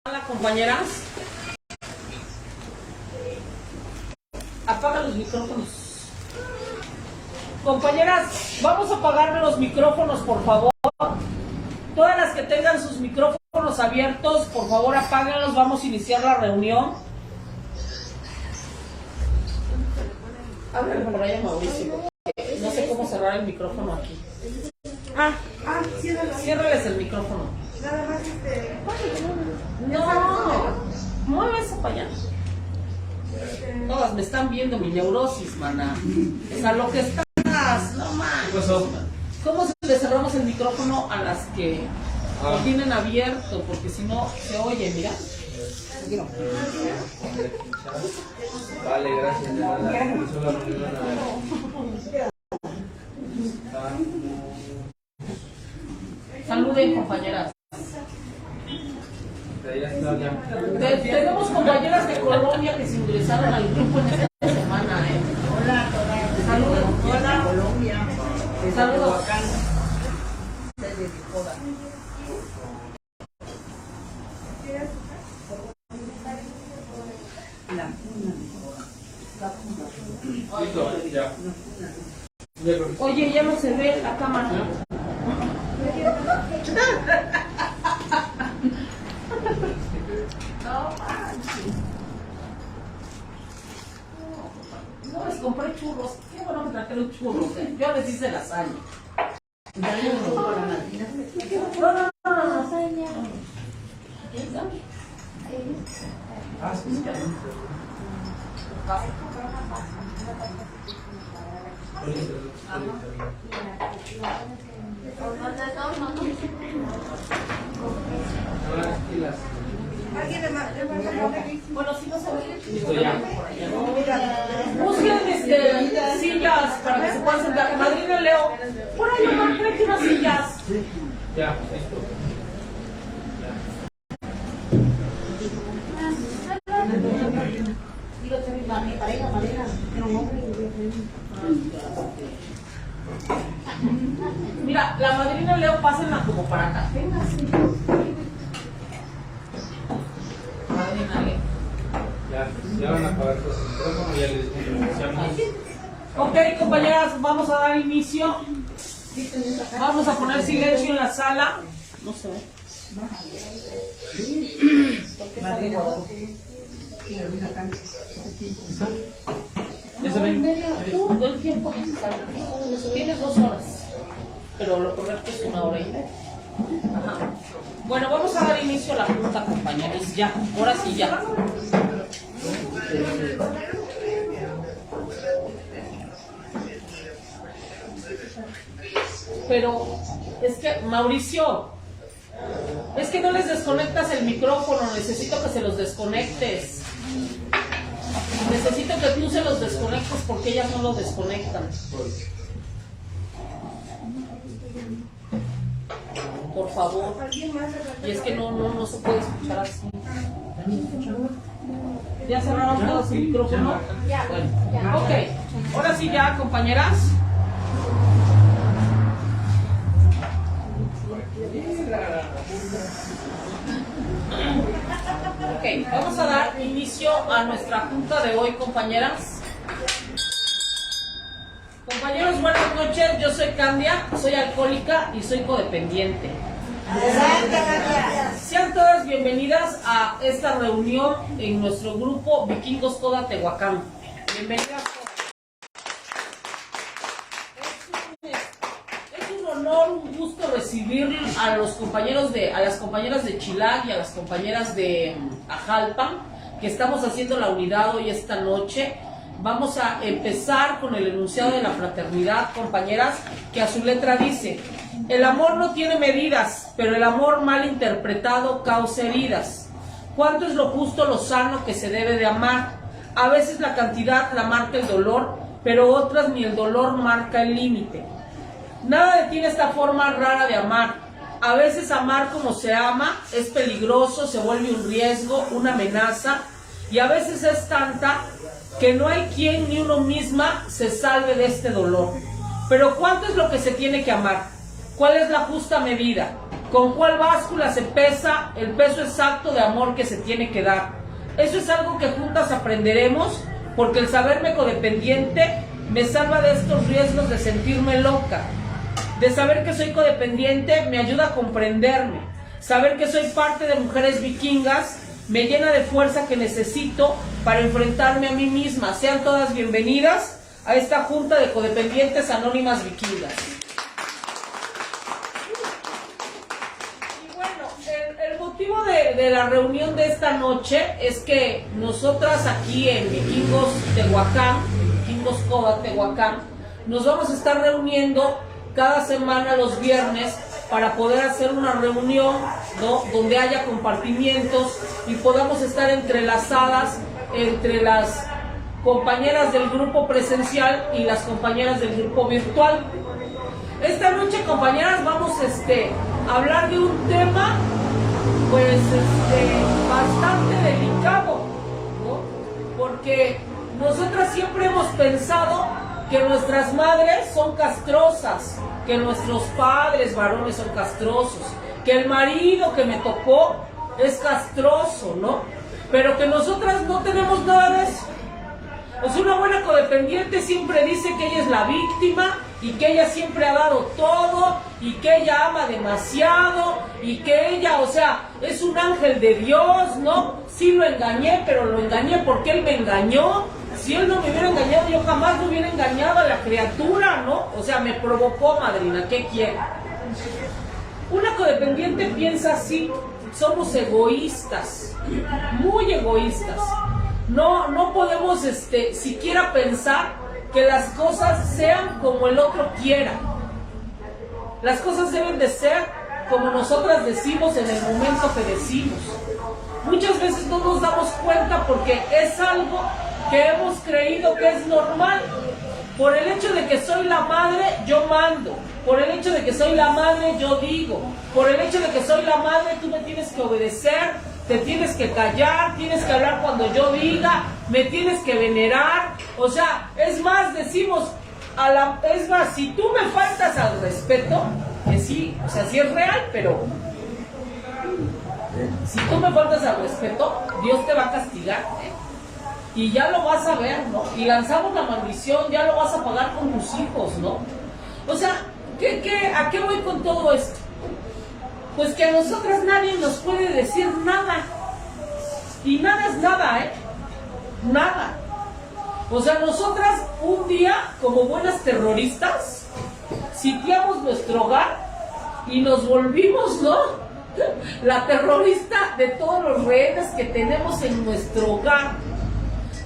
Hola, compañeras. Apaga los micrófonos. Compañeras, vamos a apagar los micrófonos, por favor. Todas las que tengan sus micrófonos abiertos, por favor, apáguenlos. Vamos a iniciar la reunión. Háblale por allá, Mauricio. No sé cómo cerrar el micrófono aquí. Ciérrales el micrófono. Nada más No, mueve eso para allá. Todas me están viendo mi neurosis, maná. O sea, lo que estás, no manches. ¿Qué pasó? ¿Cómo le cerramos el micrófono a las que lo tienen abierto? Porque si no, se oye, mira. Vale, gracias. Saluden, compañeras. Ya está, ya. Tenemos compañeras de Colombia que se ingresaron al grupo en esta semana, ¿eh? Hola, Saluden. hola, Colombia. Saludos. Desde Tijuana. Listo, ya. Oye, ya no se ve la cámara. No manches. No les compré churros. Qué bueno que trajeron churros, ¿eh? Yo les hice lasaña. Dale un poco a la madrina. No. Ah, sí, Bueno, si no se ve. Listo, ya. Busquen sillas para que se puedan sentar. Madrina Leo, por ahí mamá, tráete unas sillas. Ya, listo. Mira, la madrina Leo, pásenla como para acá. Madrina Leo. Ya van a apagar los micrófonos, ya les iniciamos. Ok, compañeras, vamos a dar inicio. Vamos a poner silencio en la sala. No se ve. ¿Ya se ven? Todo el tiempo. Tienes 2 horas. Pero lo correcto es 1 hora y media. Ajá. Bueno, vamos a dar inicio a la junta, compañeros. Ya, ahora sí, ya. Pero es que, Mauricio, es que no les desconectas el micrófono. Necesito que se los desconectes. Necesito que tú se los desconectes porque ellas no lo desconectan. Por favor. Y es que no se puede escuchar así. ¿Ya cerraron todos el micrófono? Bueno, ok. Ahora sí ya, compañeras. Ok, vamos a dar inicio a nuestra junta de hoy, compañeras. Compañeros, buenas noches. Yo soy Candia, soy alcohólica y soy codependiente. Sean todas bienvenidas a esta reunión en nuestro grupo Vikingos Coda Tehuacán. Bienvenidas todas. Es un honor, un gusto recibir a las compañeras de Chilag y a las compañeras de Ajalpan, que estamos haciendo la unidad hoy esta noche. Vamos a empezar con el enunciado de la fraternidad, compañeras, que a su letra dice: el amor no tiene medidas, pero el amor mal interpretado causa heridas. ¿Cuánto es lo justo, lo sano que se debe de amar? A veces la cantidad la marca el dolor, pero otras ni el dolor marca el límite. Nada detiene esta forma rara de amar. A veces amar como se ama es peligroso, se vuelve un riesgo, una amenaza, y a veces es tanta que no hay quien ni uno misma se salve de este dolor. Pero ¿cuánto es lo que se tiene que amar? ¿Cuál es la justa medida? con cuál báscula se pesa el peso exacto de amor que se tiene que dar. Eso es algo que juntas aprenderemos, porque el saberme codependiente me salva de estos riesgos de sentirme loca. De saber que soy codependiente me ayuda a comprenderme. Saber que soy parte de Mujeres Vikingas me llena de fuerza que necesito para enfrentarme a mí misma. Sean todas bienvenidas a esta junta de codependientes anónimas vikingas. Y bueno, el motivo de la reunión de esta noche es que nosotras aquí en Vikingos Tehuacán, Vikingos Coda Tehuacán, nos vamos a estar reuniendo cada semana los viernes para poder hacer una reunión, ¿no?, donde haya compartimientos y podamos estar entrelazadas entre las compañeras del grupo presencial y las compañeras del grupo virtual. Esta noche, compañeras, vamos a hablar de un tema pues bastante delicado, ¿no? Porque nosotras siempre hemos pensado que nuestras madres son castrosas, que nuestros padres varones son castrosos, que el marido que me tocó es castroso, ¿no? Pero que nosotras no tenemos nada de eso. Pues una buena codependiente siempre dice que ella es la víctima y que ella siempre ha dado todo y que ella ama demasiado y que ella, o sea, es un ángel de Dios, ¿no? Sí lo engañé, pero lo engañé porque él me engañó. Si él no me hubiera engañado, yo jamás me hubiera engañado a la criatura, ¿no? O sea, me provocó, madrina, ¿qué quiere? Una codependiente piensa así: somos egoístas, muy egoístas. No podemos siquiera pensar que las cosas sean como el otro quiera. Las cosas deben de ser como nosotras decimos en el momento que decimos. Muchas veces no nos damos cuenta porque es algo que hemos creído que es normal. Por el hecho de que soy la madre, yo mando. Por el hecho de que soy la madre, yo digo. Por el hecho de que soy la madre, tú me tienes que obedecer, te tienes que callar, tienes que hablar cuando yo diga, me tienes que venerar. O sea, es más, decimos, es más, si tú me faltas al respeto, que sí, o sea, sí es real, pero si tú me faltas al respeto, Dios te va a castigar, y ya lo vas a ver, ¿no? Y lanzamos la maldición, ya lo vas a pagar con tus hijos, ¿no? O sea, ¿a qué voy con todo esto? Pues que a nosotras nadie nos puede decir nada. Y nada es nada, ¿eh? Nada. O sea, nosotras un día, como buenas terroristas, sitiamos nuestro hogar y nos volvimos, ¿no?, la terrorista de todos los rehenes que tenemos en nuestro hogar.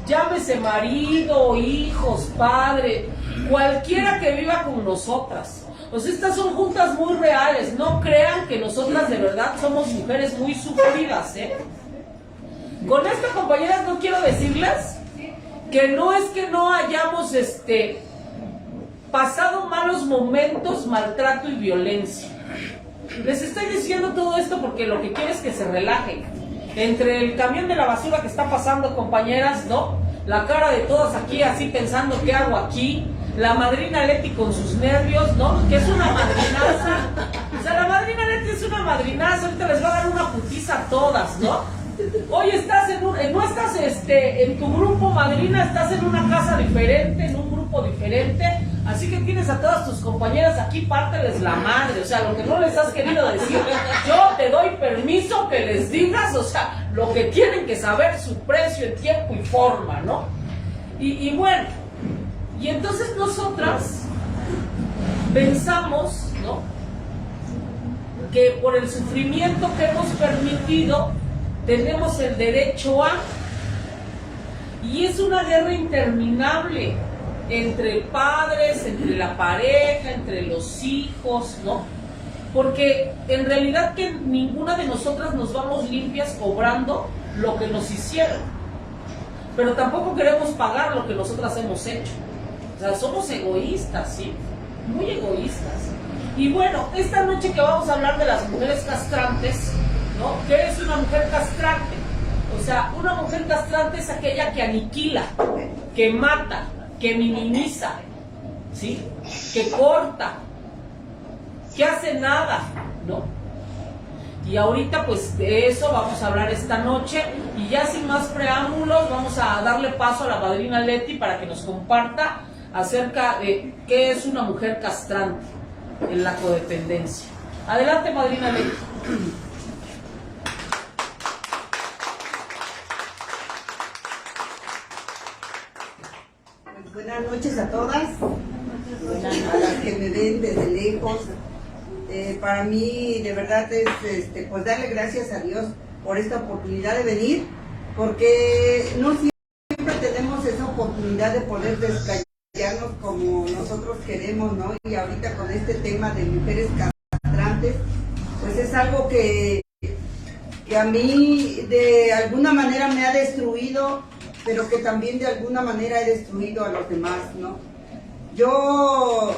Llámese marido, hijos, padre, cualquiera que viva con nosotras. O sea, estas son juntas muy reales. No crean que nosotras de verdad somos mujeres muy sufridas, ¿eh? Con esto, compañeras, no quiero decirles que no es que no hayamos pasado malos momentos, maltrato y violencia. Les estoy diciendo todo esto porque lo que quiero es que se relajen. Entre el camión de la basura que está pasando, compañeras, ¿no? La cara de todas aquí así pensando ¿qué hago aquí? La madrina Leti con sus nervios, ¿no? Que es una madrinaza. O sea, la madrina Leti es una madrinaza. Ahorita les va a dar una putiza a todas, ¿no? Hoy estás no estás en tu grupo, madrina, estás en una casa diferente, en un grupo diferente. Así que tienes a todas tus compañeras aquí, párteles la madre. O sea, lo que no les has querido decir, yo te doy permiso que les digas, o sea, lo que tienen que saber, su precio en tiempo y forma, ¿no? Y bueno, y entonces nosotras pensamos, ¿no?, que por el sufrimiento que hemos permitido, tenemos el derecho a... Y es una guerra interminable entre padres, entre la pareja, entre los hijos, ¿no? Porque en realidad que ninguna de nosotras nos vamos limpias cobrando lo que nos hicieron, pero tampoco queremos pagar lo que nosotras hemos hecho. O sea, somos egoístas, ¿sí? Muy egoístas. Y bueno, esta noche que vamos a hablar de las mujeres castrantes, ¿no? ¿Qué es una mujer castrante? O sea, una mujer castrante es aquella que aniquila, que mata, que minimiza, ¿sí?, que corta, que hace nada, ¿no? Y ahorita pues de eso vamos a hablar esta noche, y ya sin más preámbulos vamos a darle paso a la madrina Leti para que nos comparta acerca de qué es una mujer castrante en la codependencia. Adelante, madrina Leti. Pues buenas noches a todas, a las que me ven desde lejos. Para mí de verdad es pues darle gracias a Dios por esta oportunidad de venir, porque no siempre tenemos esa oportunidad de poder desplayarnos como nosotros queremos, ¿no? Y ahorita con este tema de mujeres castrantes, pues es algo que a mí de alguna manera me ha destruido, pero que también de alguna manera he destruido a los demás, ¿no?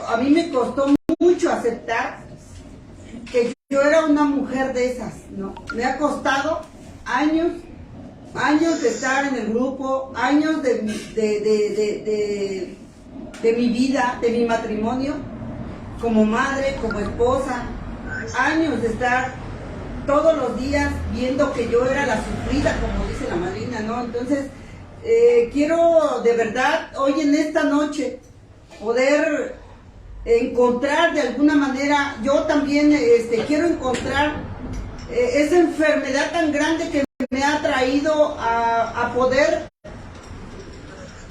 A mí me costó mucho aceptar que yo era una mujer de esas, ¿no? Me ha costado años de estar en el grupo, años de mi vida, de mi matrimonio, como madre, como esposa, años de estar todos los días viendo que yo era la sufrida, como dice la madrina, ¿no? Entonces, quiero de verdad, hoy en esta noche, poder encontrar de alguna manera, yo también quiero encontrar esa enfermedad tan grande que me ha traído a poder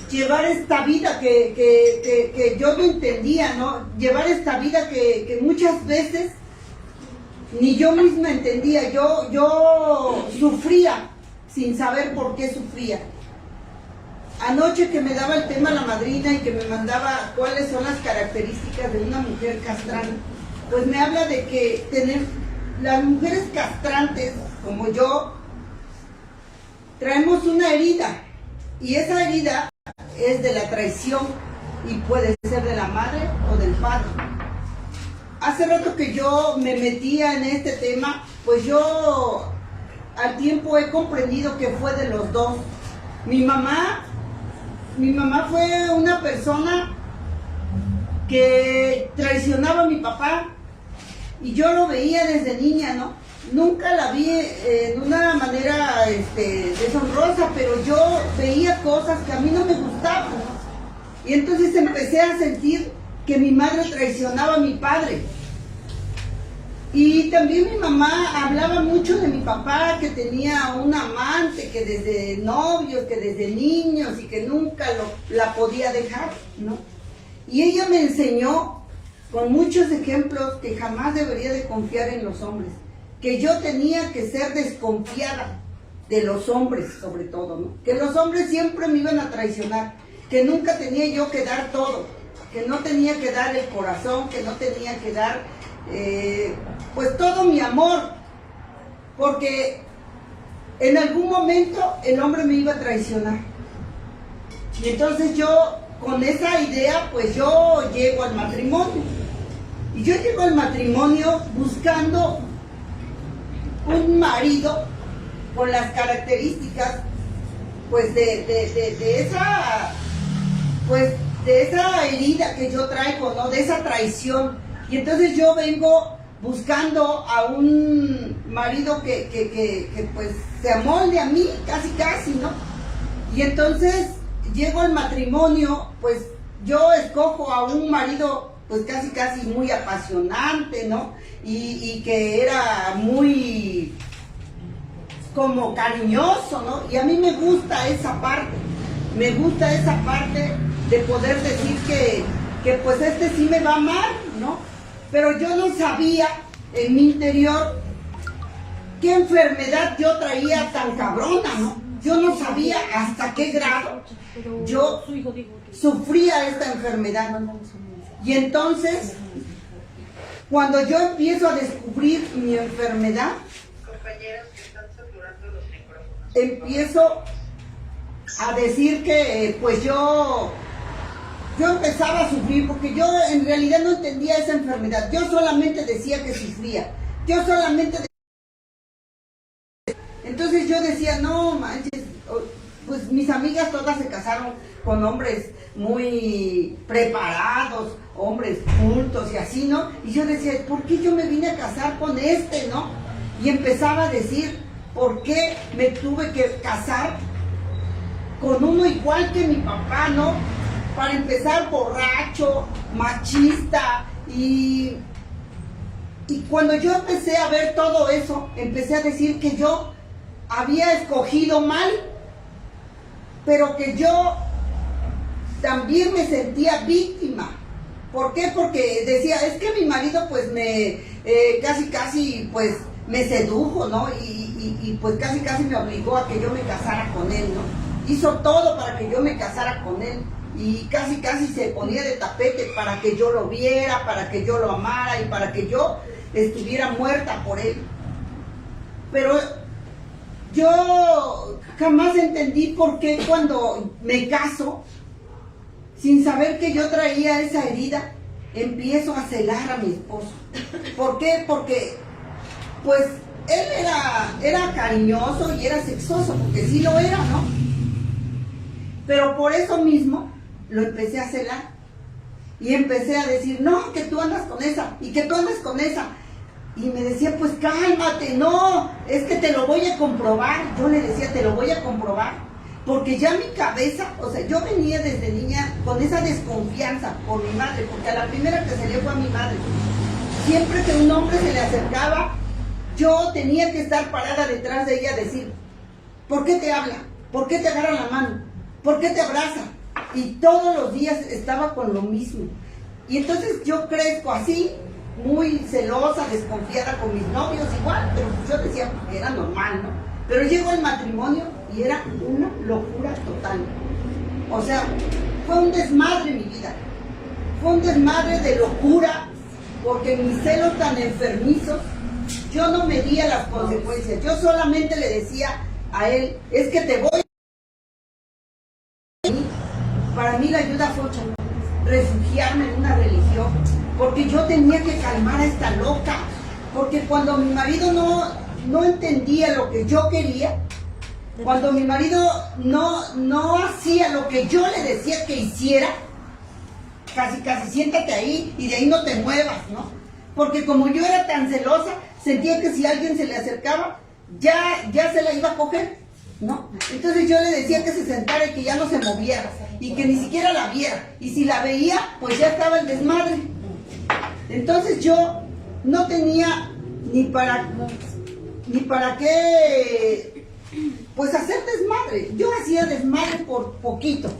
llevar esta vida que yo no entendía, ¿no? Llevar esta vida que muchas veces ni yo misma entendía. Yo sufría sin saber por qué sufría. Anoche que me daba el tema la madrina y que me mandaba cuáles son las características de una mujer castrante, pues me habla de que las mujeres castrantes, como yo, traemos una herida, y esa herida es de la traición, y puede ser de la madre o del padre. Hace rato que yo me metía en este tema, pues yo al tiempo he comprendido que fue de los dos. Mi mamá fue una persona que traicionaba a mi papá, y yo lo veía desde niña, ¿no? Nunca la vi en una manera deshonrosa, pero yo veía cosas que a mí no me gustaban, ¿no? Y entonces empecé a sentir que mi madre traicionaba a mi padre. Y también mi mamá hablaba mucho de mi papá, que tenía un amante, que desde novios, que desde niños, y que nunca la podía dejar, ¿no? Y ella me enseñó con muchos ejemplos que jamás debería de confiar en los hombres, que yo tenía que ser desconfiada de los hombres, sobre todo, ¿no? Que los hombres siempre me iban a traicionar, que nunca tenía yo que dar todo, que no tenía que dar el corazón, que no tenía que dar pues todo mi amor, porque en algún momento el hombre me iba a traicionar. Y entonces yo, con esa idea, pues yo llego al matrimonio. Y yo llego al matrimonio buscando un marido con las características pues de esa herida que yo traigo, ¿no? De esa traición. Y entonces yo vengo buscando a un marido que pues se amolde a mí, casi, ¿no? Y entonces llego al matrimonio, pues yo escojo a un marido pues casi muy apasionante, ¿no? Y que era muy como cariñoso, ¿no? Y a mí me gusta esa parte de poder decir que pues sí me va a amar, ¿no? Pero yo no sabía en mi interior qué enfermedad yo traía tan cabrona, ¿no? Yo no sabía hasta qué grado yo sufría esta enfermedad. Y entonces, cuando yo empiezo a descubrir mi enfermedad, empiezo a decir que pues yo empezaba a sufrir, porque yo en realidad no entendía esa enfermedad. Yo solamente decía que sufría. Entonces yo decía, no manches, pues mis amigas todas se casaron con hombres muy preparados, hombres cultos y así, ¿no? Y yo decía, ¿por qué yo me vine a casar con no? Y empezaba a decir, ¿por qué me tuve que casar con uno igual que mi papá, no? Para empezar, borracho, machista, y cuando yo empecé a ver todo eso, empecé a decir que yo había escogido mal, pero que yo también me sentía víctima. ¿Por qué? Porque decía, es que mi marido pues me casi pues me sedujo, ¿no? Y pues casi me obligó a que yo me casara con él, ¿no? Hizo todo para que yo me casara con él. Y casi se ponía de tapete para que yo lo viera, para que yo lo amara y para que yo estuviera muerta por él. Pero yo jamás entendí por qué cuando me caso, sin saber que yo traía esa herida, empiezo a celar a mi esposo. ¿Por qué? Porque pues él era cariñoso y era sexoso, porque sí lo era, ¿no? Pero por eso mismo lo empecé a celar. Y empecé a decir, no, que tú andas con esa, y que tú andas con esa. Y me decía, pues cálmate, no, es que te lo voy a comprobar. Yo le decía, te lo voy a comprobar. Porque ya mi cabeza, o sea, yo venía desde niña con esa desconfianza por mi madre, porque a la primera que se le fue a mi madre. Siempre que un hombre se le acercaba, yo tenía que estar parada detrás de ella a decir, ¿por qué te habla? ¿Por qué te agarra la mano? ¿Por qué te abraza? Y todos los días estaba con lo mismo. Y entonces yo crezco así, muy celosa, desconfiada con mis novios igual, pero yo decía que era normal, ¿no? Pero llegó el matrimonio y era una locura total. O sea, fue un desmadre mi vida. Fue un desmadre de locura, porque mis celos tan enfermizos, yo no medía las consecuencias. Yo solamente le decía a él, es que te voy. Para mí la ayuda fue refugiarme en una religión, porque yo tenía que calmar a esta loca, porque cuando mi marido no entendía lo que yo quería, cuando mi marido no hacía lo que yo le decía que hiciera, casi siéntate ahí y de ahí no te muevas, ¿no? Porque como yo era tan celosa, sentía que si alguien se le acercaba, ya se la iba a coger, ¿no? Entonces yo le decía que se sentara y que ya no se moviera y que ni siquiera la viera, y si la veía pues ya estaba el desmadre. Entonces yo no tenía ni para qué pues hacer desmadre. Yo hacía desmadre por poquito,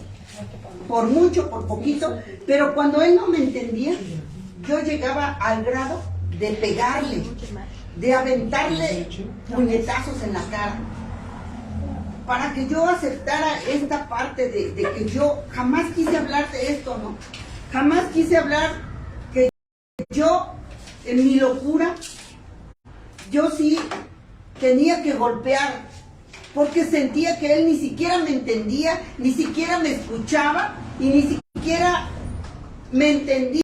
por mucho, por poquito, pero cuando él no me entendía, yo llegaba al grado de pegarle, de aventarle puñetazos en la cara, para que yo aceptara esta parte de que yo jamás quise hablar de esto, ¿no? Jamás quise hablar que yo, en mi locura, yo sí tenía que golpear, porque sentía que él ni siquiera me entendía, ni siquiera me escuchaba, y ni siquiera me entendía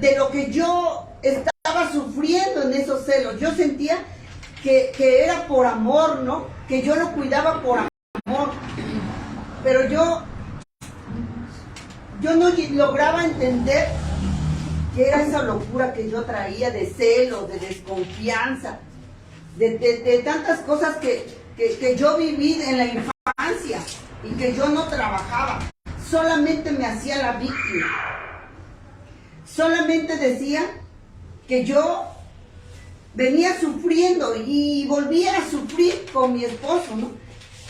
de lo que yo estaba sufriendo en esos celos. Yo sentía que era por amor, ¿no? Que yo lo cuidaba por amor, pero yo no lograba entender que era esa locura que yo traía de celos, de desconfianza, de tantas cosas que yo viví en la infancia y que yo no trabajaba. Solamente me hacía la víctima, solamente decía que yo venía sufriendo y volvía a sufrir con mi esposo, ¿no?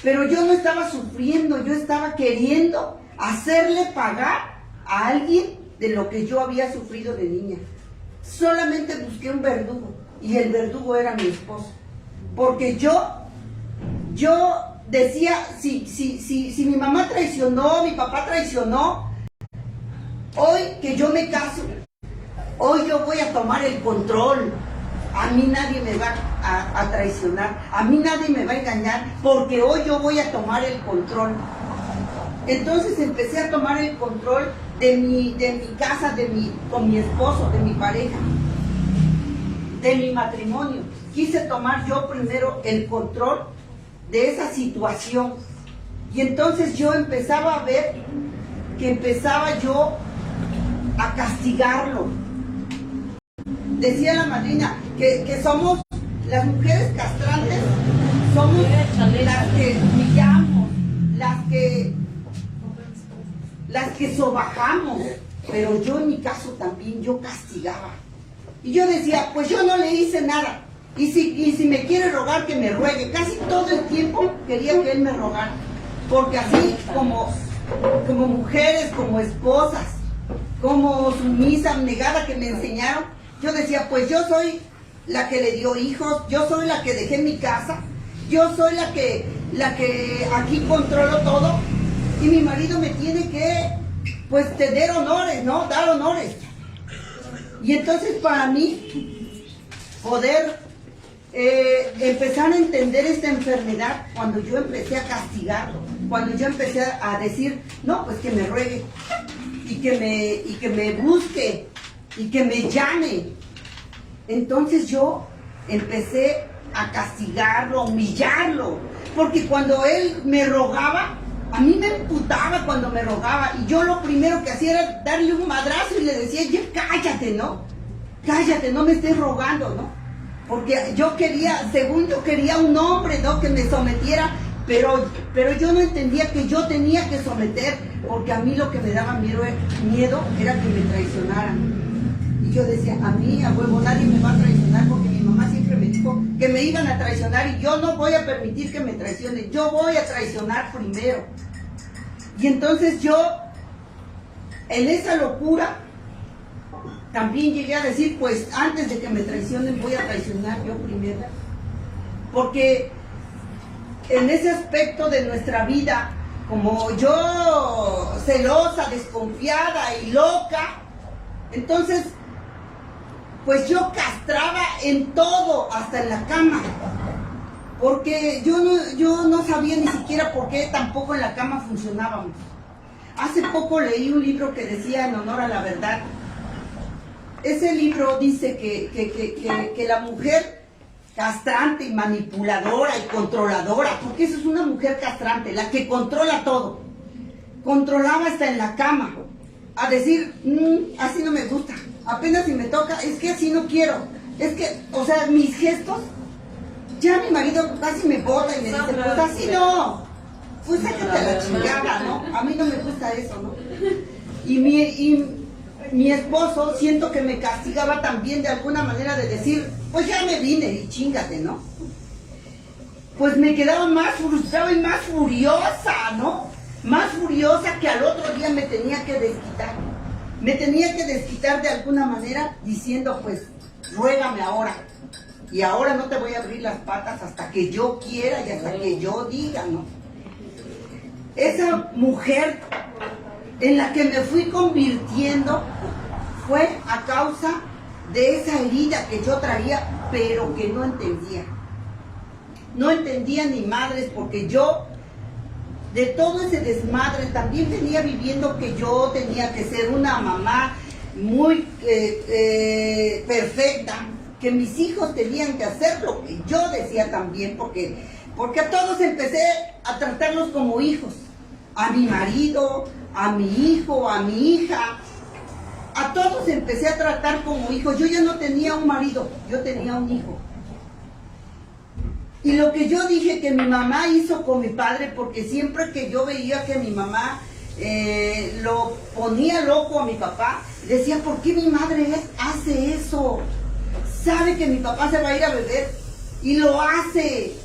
Pero yo no estaba sufriendo, yo estaba queriendo hacerle pagar a alguien de lo que yo había sufrido de niña. Solamente busqué un verdugo, y el verdugo era mi esposo. Porque yo decía, si mi mamá traicionó, mi papá traicionó, hoy que yo me caso, hoy yo voy a tomar el control. A mí nadie me va a traicionar, a mí nadie me va a engañar, porque hoy yo voy a tomar el control. Entonces empecé a tomar el control de mi casa, con mi esposo, de mi pareja, de mi matrimonio. Quise tomar yo primero el control de esa situación. Y entonces yo empezaba a ver que empezaba yo a castigarlo. Decía la madrina que somos Las mujeres castrantes somos las que humillamos, las que sobajamos, pero yo en mi caso también, yo castigaba. Y yo decía, pues yo no le hice nada. Y si me quiere rogar, que me ruegue. Casi todo el tiempo quería que él me rogara. Porque así como mujeres, como esposas, como sumisa, abnegada que me enseñaron, yo decía, pues yo soy la que le dio hijos, yo soy la que dejé mi casa, yo soy la que aquí controlo todo, y mi marido me tiene que, pues, tener honores, ¿no? Dar honores. Y entonces para mí, poder empezar a entender esta enfermedad, cuando yo empecé a castigarlo, cuando yo empecé a decir, no, pues que me ruegue, y que me busque, y que me llame. Entonces yo empecé a castigarlo, a humillarlo, porque cuando él me rogaba, a mí me emputaba cuando me rogaba, y yo lo primero que hacía era darle un madrazo y le decía, ya cállate, ¿no? Cállate, no me estés rogando, ¿no? Porque yo quería, según yo quería un hombre, ¿no? Que me sometiera, pero yo no entendía que yo tenía que someter, porque a mí lo que me daba miedo era que me traicionaran. Y yo decía, a mí, a huevo, nadie me va a traicionar, porque mi mamá siempre me dijo que me iban a traicionar, y yo no voy a permitir que me traicionen, yo voy a traicionar primero. Y entonces yo, en esa locura, también llegué a decir, pues antes de que me traicionen, voy a traicionar yo primero. Porque en ese aspecto de nuestra vida, como yo, celosa, desconfiada y loca, entonces, pues yo castraba en todo, hasta en la cama. Porque yo no sabía ni siquiera por qué tampoco en la cama funcionábamos. Hace poco leí un libro que decía En honor a la verdad. Ese libro dice que la mujer castrante y manipuladora y controladora, porque eso es una mujer castrante, la que controla todo, controlaba hasta en la cama, a decir, así no me gusta, apenas si me toca, es que así no quiero, es que, o sea, mis gestos, ya mi marido casi me bota y me dice, pues así no, pues sácate a la chingada, ¿no? A mí no me gusta eso, ¿no? Y mi esposo, siento que me castigaba también de alguna manera, de decir, pues ya me vine y chíngate, ¿no? Pues me quedaba más frustrada y más furiosa, ¿no? Más furiosa, que al otro día me tenía que desquitar. Me tenía que desquitar de alguna manera diciendo, pues, ruégame ahora. Y ahora no te voy a abrir las patas hasta que yo quiera y hasta que yo diga, ¿no? Esa mujer en la que me fui convirtiendo fue a causa de esa herida que yo traía, pero que no entendía. No entendía ni madres, porque yo, de todo ese desmadre, también venía viviendo que yo tenía que ser una mamá muy perfecta, que mis hijos tenían que hacer lo que yo decía también, porque a todos empecé a tratarlos como hijos. A mi marido, a mi hijo, a mi hija, a todos empecé a tratar como hijos. Yo ya no tenía un marido, yo tenía un hijo. Y lo que yo dije que mi mamá hizo con mi padre, porque siempre que yo veía que mi mamá lo ponía loco a mi papá, decía, ¿por qué mi madre hace eso? Sabe que mi papá se va a ir a beber y lo hace.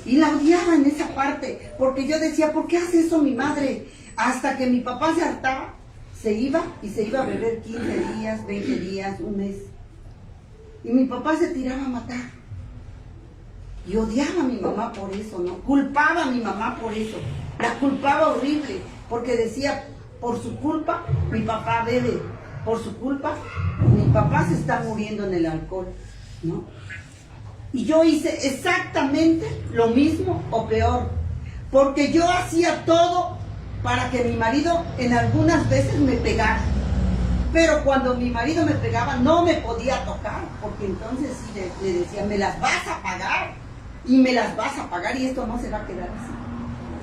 Y la odiaba en esa parte, porque yo decía, ¿por qué hace eso mi madre? Hasta que mi papá se hartaba, se iba a beber 15 días, 20 días, un mes. Y mi papá se tiraba a matar. Y odiaba a mi mamá por eso, ¿no? Culpaba a mi mamá por eso. La culpaba horrible, porque decía, por su culpa, mi papá bebe. Por su culpa, mi papá se está muriendo en el alcohol, ¿no? Y yo hice exactamente lo mismo o peor, porque yo hacía todo para que mi marido en algunas veces me pegara. Pero cuando mi marido me pegaba no me podía tocar, porque entonces sí le decía, me las vas a pagar, y me las vas a pagar, y esto no se va a quedar así.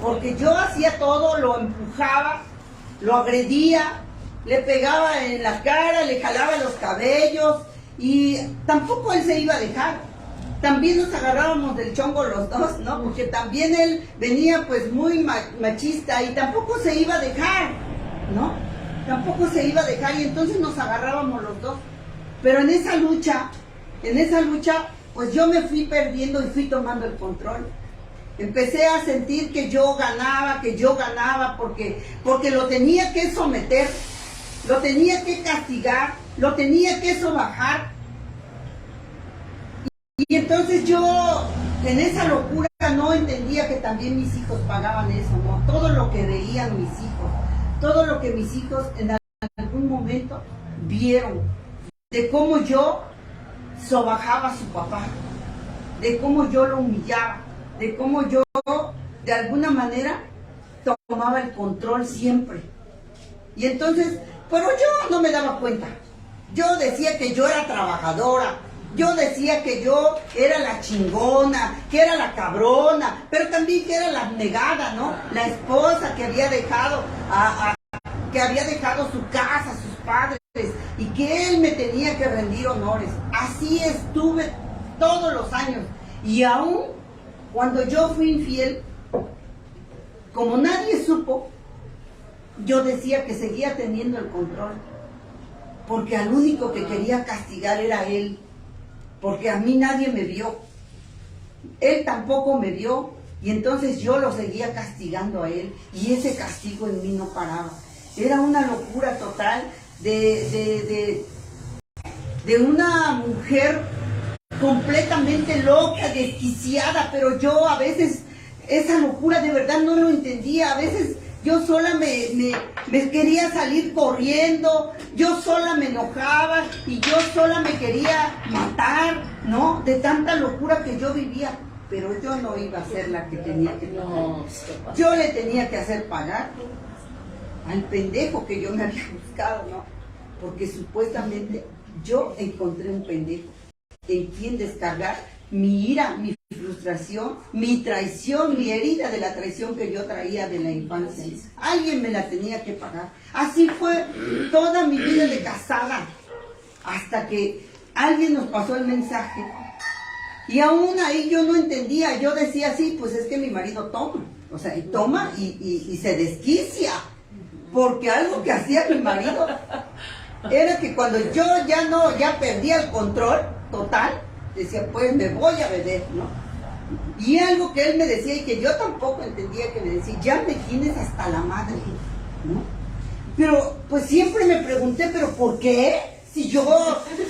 Porque yo hacía todo, lo empujaba, lo agredía, le pegaba en la cara, le jalaba los cabellos, y tampoco él se iba a dejar. también nos agarrábamos del chongo los dos, ¿no? Porque también él venía pues muy machista y tampoco se iba a dejar, ¿no? Tampoco se iba a dejar y entonces nos agarrábamos los dos. Pero en esa lucha, pues yo me fui perdiendo y fui tomando el control. Empecé a sentir que yo ganaba, porque lo tenía que someter, lo tenía que castigar, lo tenía que sobajar. Y entonces yo, en esa locura, no entendía que también mis hijos pagaban eso, ¿no? Todo lo que veían mis hijos, todo lo que mis hijos en algún momento vieron, de cómo yo sobajaba a su papá, de cómo yo lo humillaba, de cómo yo, de alguna manera, tomaba el control siempre. Y entonces, pero yo no me daba cuenta. Yo decía que yo era trabajadora, yo decía que yo era la chingona, que era la cabrona, pero también que era la abnegada, ¿no? La esposa que había dejado que había dejado su casa, sus padres, y que él me tenía que rendir honores. Así estuve todos los años. Y aún cuando yo fui infiel, como nadie supo, yo decía que seguía teniendo el control, porque al único que quería castigar era él, porque a mí nadie me vio, él tampoco me vio, y entonces yo lo seguía castigando a él, y ese castigo en mí no paraba. Era una locura total de una mujer completamente loca, desquiciada, pero yo a veces esa locura de verdad no lo entendía. A veces yo sola me quería salir corriendo, yo sola me enojaba y yo sola me quería matar, ¿no? De tanta locura que yo vivía. Pero yo no iba a ser la que tenía que pagar. Yo le tenía que hacer pagar al pendejo que yo me había buscado, ¿no? Porque supuestamente yo encontré un pendejo en quien descargar mi ira, mi frustración, mi traición, mi herida de la traición que yo traía de la infancia. Alguien me la tenía que pagar. Así fue toda mi vida de casada, hasta que alguien nos pasó el mensaje. Y aún ahí yo no entendía, yo decía, sí, pues es que mi marido toma, o sea, y toma y se desquicia, porque algo que hacía mi marido era que cuando yo ya perdía el control total, decía, pues me voy a beber, ¿no? Y algo que él me decía y que yo tampoco entendía, que me decía, ya me tienes hasta la madre, ¿no? Pero pues siempre me pregunté, ¿pero por qué? Si yo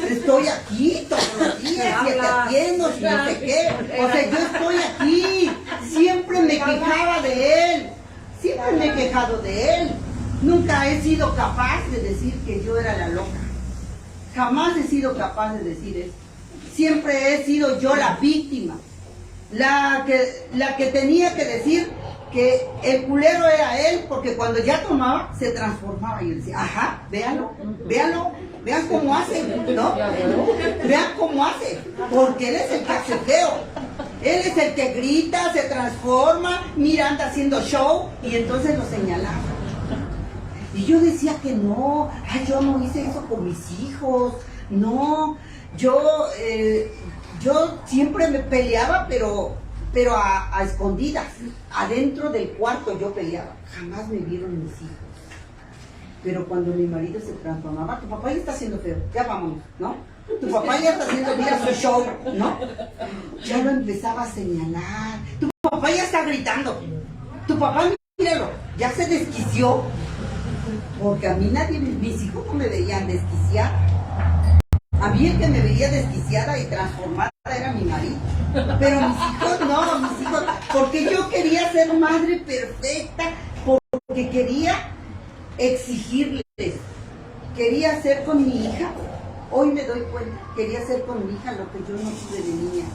estoy aquí todos los días, y te atiendo, y no sé qué, o sea, yo estoy aquí, siempre me quejaba de él, siempre me he quejado de él, nunca he sido capaz de decir que yo era la loca, jamás he sido capaz de decir eso, siempre he sido yo la víctima, la que tenía que decir que el culero era él, porque cuando ya tomaba, se transformaba, y yo decía, ajá, véanlo, vean cómo hace, ¿no? Vean cómo hace, porque él es el que hace feo, él es el que grita, se transforma, mira, anda haciendo show, y entonces lo señalaba. Y yo decía que no, yo no hice eso con mis hijos, no, yo siempre me peleaba, pero a escondidas, adentro del cuarto yo peleaba, jamás me vieron mis hijos. Pero cuando mi marido se transformaba, tu papá ya está haciendo feo, ya vámonos, ¿no? Tu papá ya está haciendo, mira, su show, ¿no? Ya lo empezaba a señalar, tu papá ya está gritando, tu papá, míralo, ya se desquició, porque a mí nadie, mis hijos no me veían desquiciada. A mí el que me veía desquiciada y transformada era mi marido, pero mis hijos no, mis hijos, porque yo quería ser madre perfecta, porque quería exigirles, quería hacer con mi hija, hoy me doy cuenta, quería hacer con mi hija lo que yo no tuve de niña.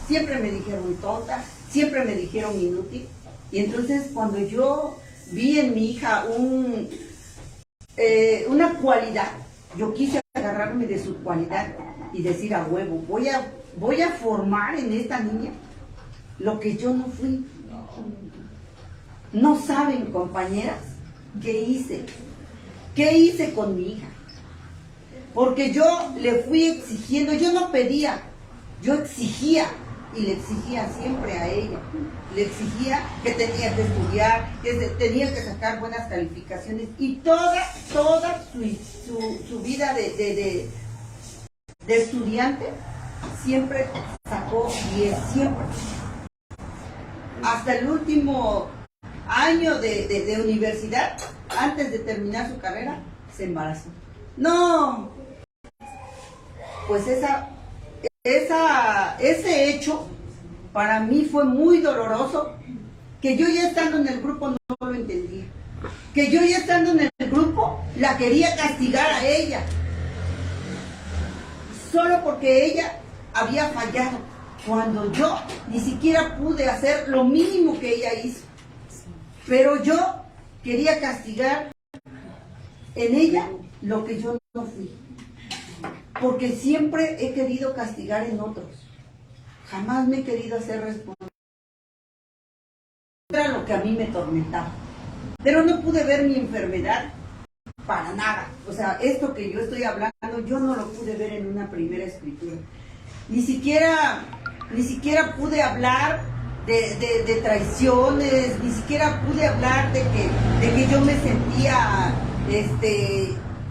Siempre me dijeron tonta, siempre me dijeron inútil, y entonces cuando yo vi en mi hija una cualidad, yo quise agarrarme de su cualidad y decir a huevo, voy a formar en esta niña lo que yo no fui. No saben, compañeras, ¿qué hice con mi hija? Porque yo le fui exigiendo, yo no pedía, yo exigía, y le exigía siempre a ella, le exigía que tenía que estudiar, que tenía que sacar buenas calificaciones, y toda su vida de estudiante siempre sacó 10, siempre. Hasta el último año de universidad, antes de terminar su carrera, se embarazó. No, pues ese hecho para mí fue muy doloroso, que yo ya estando en el grupo no lo entendía, que yo ya estando en el grupo la quería castigar a ella, solo porque ella había fallado, cuando yo ni siquiera pude hacer lo mínimo que ella hizo, pero yo quería castigar en ella lo que yo no fui, porque siempre he querido castigar en otros, jamás me he querido hacer responsable de lo que a mí me tormentaba, pero no pude ver mi enfermedad para nada. O sea, esto que yo estoy hablando, yo no lo pude ver en una primera escritura, ni siquiera pude hablar de traiciones, ni siquiera pude hablar de que yo me sentía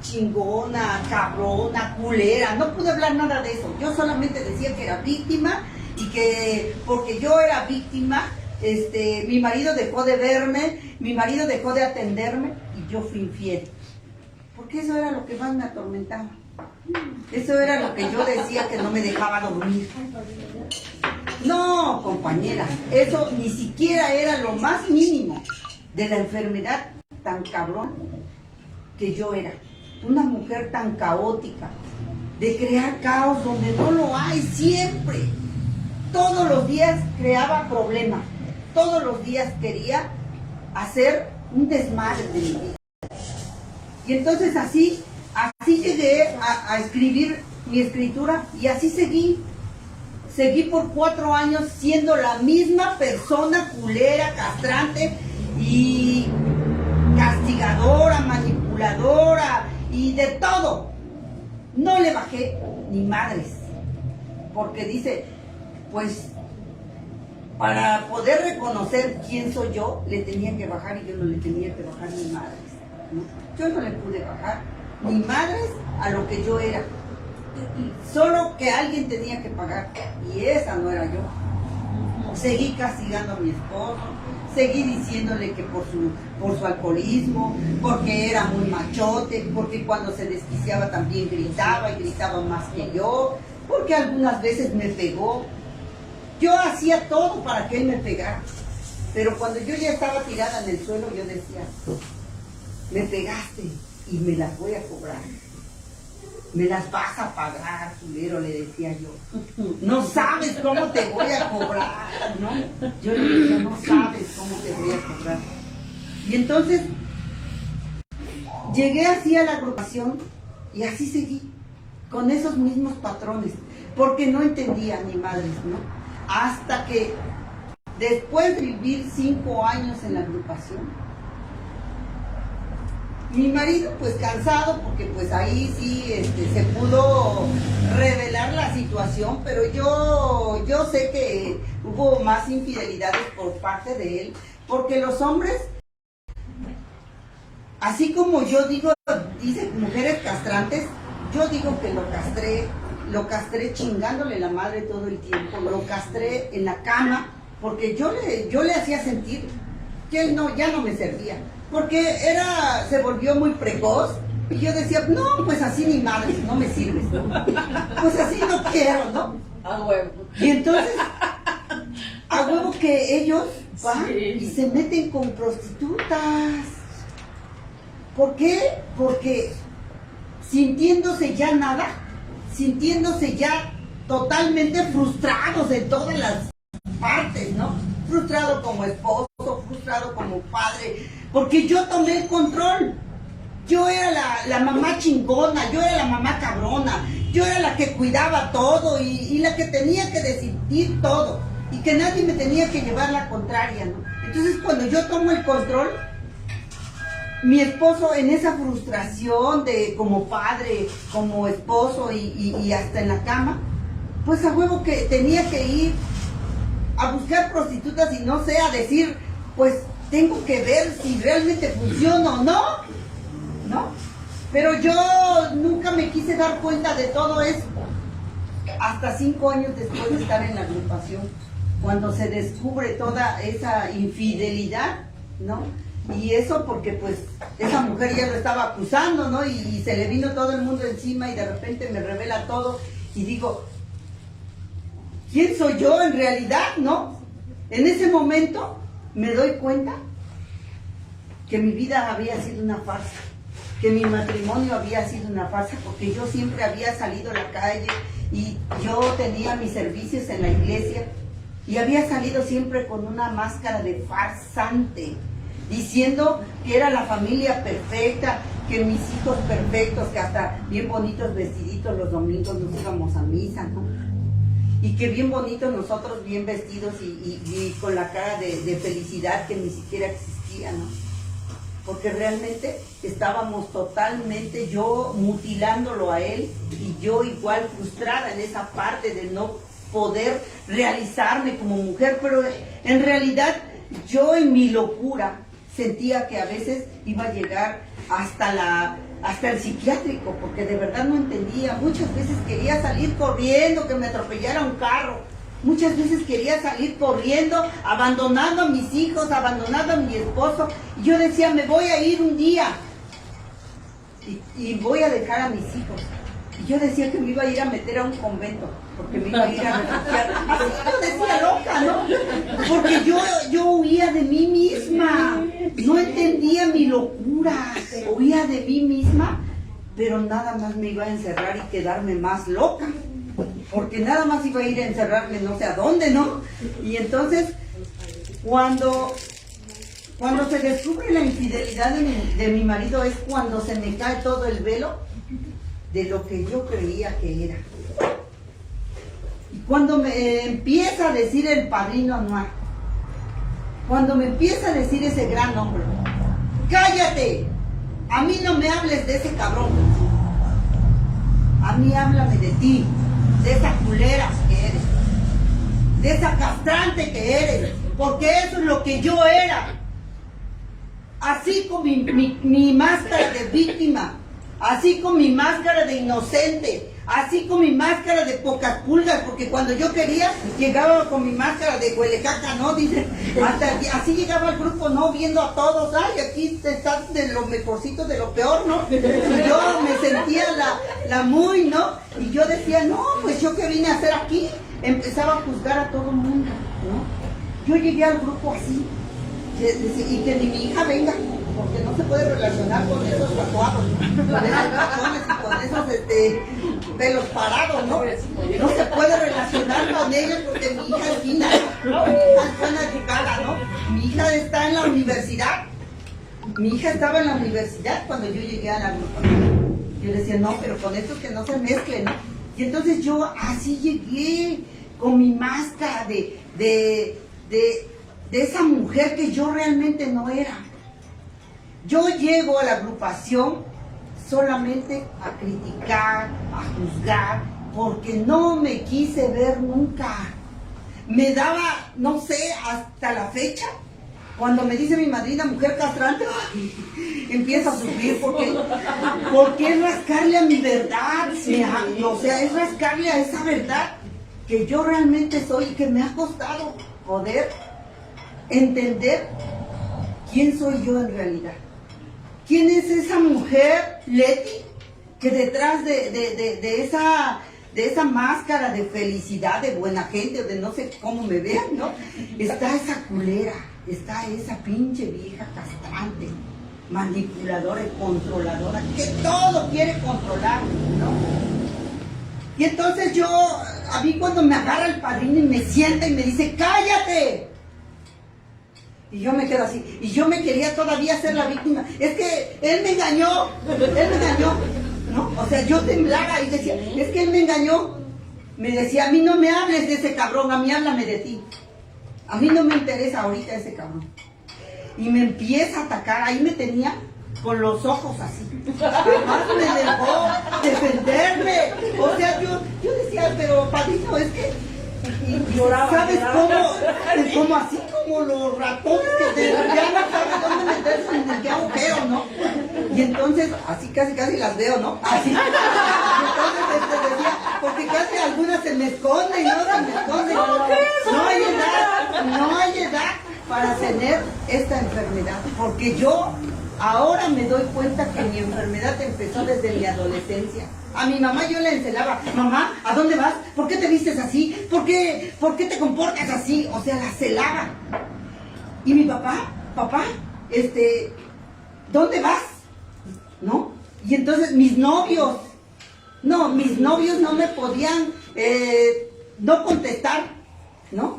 chingona, cabrona, culera, no pude hablar nada de eso. Yo solamente decía que era víctima, y que porque yo era víctima, mi marido dejó de verme, mi marido dejó de atenderme, y yo fui infiel, porque eso era lo que más me atormentaba, eso era lo que yo decía que no me dejaba dormir. No, compañera, eso ni siquiera era lo más mínimo de la enfermedad tan cabrón que yo era. Una mujer tan caótica, de crear caos donde no lo hay siempre. Todos los días creaba problemas, todos los días quería hacer un desmadre de mi vida. Y entonces así llegué a escribir mi escritura, y así seguí por 4 años siendo la misma persona culera, castrante y castigadora, manipuladora y de todo. No le bajé ni madres, porque dice, pues para poder reconocer quién soy yo, le tenía que bajar, y yo no le tenía que bajar ni madres, ¿no? Yo no le pude bajar ni madres a lo que yo era, solo que alguien tenía que pagar, y esa no era yo. Seguí castigando a mi esposo, seguí diciéndole que por su alcoholismo, porque era muy machote, porque cuando se desquiciaba también gritaba, y gritaba más que yo, porque algunas veces me pegó. Yo hacía todo para que él me pegara, pero cuando yo ya estaba tirada en el suelo, yo decía, me pegaste y me las voy a cobrar, me las vas a pagar, culero, le decía yo. No sabes cómo te voy a cobrar, ¿no? Yo le decía, no sabes cómo te voy a cobrar. Y entonces llegué así a la agrupación, y así seguí, con esos mismos patrones, porque no entendía ni madres, ¿no? Hasta que después de vivir 5 años en la agrupación, mi marido pues cansado, porque pues ahí sí se pudo revelar la situación, pero yo sé que hubo más infidelidades por parte de él, porque los hombres, así como yo digo, dice mujeres castrantes, yo digo que lo castré chingándole la madre todo el tiempo, lo castré en la cama, porque yo le hacía sentir que él ya no me servía, porque se volvió muy precoz, y yo decía, no, pues así ni madre, no me sirves, ¿no? Pues así no quiero, ¿no? A huevo. Y entonces, a huevo que ellos van y se meten con prostitutas. ¿Por qué? Porque sintiéndose ya nada, sintiéndose ya totalmente frustrados en todas las partes, ¿no? Frustrado como esposo, frustrado como padre, porque yo tomé el control. Yo era la mamá chingona, yo era la mamá cabrona, yo era la que cuidaba todo y la que tenía que decidir todo, y que nadie me tenía que llevar la contraria, ¿no? Entonces cuando yo tomo el control, mi esposo en esa frustración de como padre, como esposo y hasta en la cama, pues a huevo que tenía que ir a buscar prostitutas y no sé, a decir, pues tengo que ver si realmente funciona o no, ¿no? Pero yo nunca me quise dar cuenta de todo eso, hasta 5 años después de estar en la agrupación, cuando se descubre toda esa infidelidad, ¿no? Y eso porque pues esa mujer ya lo estaba acusando, ¿no? Y se le vino todo el mundo encima y de repente me revela todo y digo, ¿quién soy yo en realidad, no? En ese momento me doy cuenta que mi vida había sido una farsa, que mi matrimonio había sido una farsa, porque yo siempre había salido a la calle y yo tenía mis servicios en la iglesia y había salido siempre con una máscara de farsante, diciendo que era la familia perfecta, que mis hijos perfectos, que hasta bien bonitos vestiditos los domingos nos íbamos a misa, ¿no? Y que bien bonitos nosotros, bien vestidos y con la cara de felicidad que ni siquiera existía, ¿no? Porque realmente estábamos totalmente yo mutilándolo a él y yo igual frustrada en esa parte de no poder realizarme como mujer, pero en realidad yo en mi locura sentía que a veces iba a llegar hasta el psiquiátrico, porque de verdad no entendía. Muchas veces quería salir corriendo, que me atropellara un carro. Muchas veces quería salir corriendo, abandonando a mis hijos, abandonando a mi esposo. Y yo decía, me voy a ir un día y voy a dejar a mis hijos. Y yo decía que me iba a ir a meter a un convento, porque me iba a ir a refugiar. Así yo decía loca, ¿no? Porque yo huía de mí misma. No entendía mi locura. Huía de mí misma, pero nada más me iba a encerrar y quedarme más loca. Porque nada más iba a ir a encerrarme no sé a dónde, ¿no? Y entonces, cuando se descubre la infidelidad de mi marido, es cuando se me cae todo el velo de lo que yo creía que era. Y cuando me empieza a decir el padrino Anuar, cuando me empieza a decir ese gran hombre, cállate, a mí no me hables de ese cabrón, a mí háblame de ti, de esa culera que eres, de esa castrante que eres, porque eso es lo que yo era. Así con mi máscara de víctima, así con mi máscara de inocente, así con mi máscara de pocas pulgas, porque cuando yo quería, llegaba con mi máscara de huelecaca, ¿no? Dice, así llegaba al grupo, ¿no? Viendo a todos, ay, aquí están de lo mejorcito, de lo peor, ¿no? Y yo me sentía la muy, ¿no? Y yo decía, no, pues yo qué vine a hacer aquí, empezaba a juzgar a todo el mundo, ¿no? Yo llegué al grupo así, y que ni mi hija venga, porque no se puede relacionar con esos tatuados, con esos tacones y con esos pelos parados, ¿no? No se puede relacionar con ellos porque mi hija es fina, ¿no? Mi hija es buena educada, ¿no? Mi hija está en la universidad. Mi hija estaba en la universidad cuando yo llegué a la agrupación. Yo decía, no, pero con esto que no se mezclen, ¿no? Y entonces yo así llegué con mi máscara de esa mujer que yo realmente no era. Yo llego a la agrupación solamente a criticar, a juzgar, porque no me quise ver nunca. Me daba, no sé, hasta la fecha, cuando me dice mi madrina mujer castrante, empiezo a sufrir porque es rascarle a mi verdad, o sea, es rascarle a esa verdad que yo realmente soy y que me ha costado poder entender quién soy yo en realidad. ¿Quién es esa mujer, Leti, que detrás de esa máscara de felicidad, de buena gente, o de no sé cómo me vean, ¿no? Está esa culera, está esa pinche vieja castrante, manipuladora y controladora, que todo quiere controlar, ¿no? Y entonces a mí cuando me agarra el padrino y me sienta y me dice, ¡cállate! Y yo me quedo así, y yo me quería todavía ser la víctima. Es que él me engañó, ¿no? O sea, yo temblaba y decía, es que él me engañó. Me decía, a mí no me hables de ese cabrón, a mí háblame de ti. A mí no me interesa ahorita ese cabrón. Y me empieza a atacar, ahí me tenía con los ojos así. Jamás me dejó defenderme. O sea, yo decía, pero padrino, es que... Y Lloraba, ¿sabes lloraba. cómo? Así como los ratones que ya no saben dónde meterse en qué agujero, ¿no? Y entonces, así casi las veo, ¿no? Así. Y entonces decía, porque casi algunas se me esconden, ¿no? Se me esconden. No hay edad para tener esta enfermedad. Porque yo ahora me doy cuenta que mi enfermedad empezó desde mi adolescencia. A mi mamá yo le encelaba, mamá, ¿a dónde vas? ¿Por qué te vistes así? ¿Por qué te comportas así? O sea, la celaba. Y mi papá, ¿dónde vas? ¿No? Y entonces mis novios no me podían no contestar, ¿no?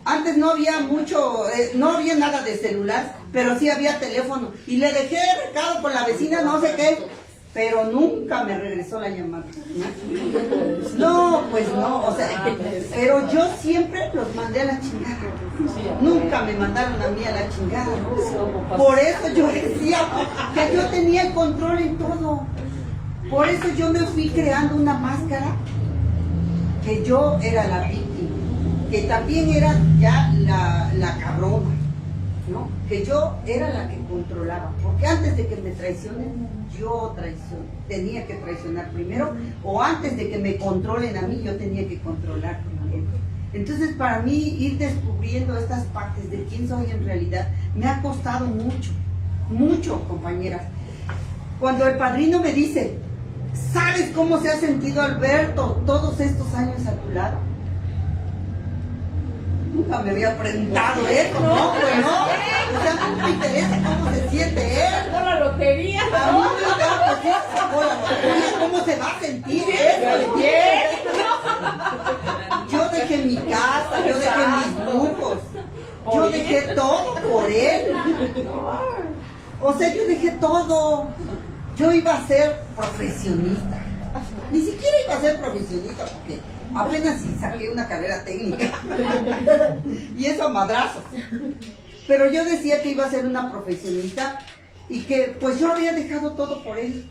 Antes no había no había nada de celular, pero sí había teléfono. Y le dejé recado con la vecina, no sé qué, pero nunca me regresó la llamada. No, pues no, o sea, pero yo siempre los mandé a la chingada. Nunca me mandaron a mí a la chingada. Por eso yo decía que yo tenía el control en todo. Por eso yo me fui creando una máscara que yo era la víctima, que también era ya la cabrona, ¿no? Que yo era la que controlaba, porque antes de que me traicionen, yo tenía que traicionar primero, o antes de que me controlen a mí, yo tenía que controlar primero. Entonces, para mí, ir descubriendo estas partes de quién soy en realidad, me ha costado mucho, compañeras. Cuando el padrino me dice, ¿sabes cómo se ha sentido Alberto todos estos años a tu lado? Nunca me había preguntado eso, ¿no? Pues no. O sea, no me interesa cómo se siente él. Sacó la lotería. A mí me interesa, pues, sacó la lotería, ¿cómo se va a sentir él? Yo dejé mi casa, yo dejé mis lujos, yo dejé todo por él. O sea, yo dejé todo. Yo iba a ser profesionista. Ni siquiera iba a ser profesionista porque apenas si saqué una carrera técnica. Y eso a madrazos. Pero yo decía que iba a ser una profesionista y que pues yo había dejado todo por él.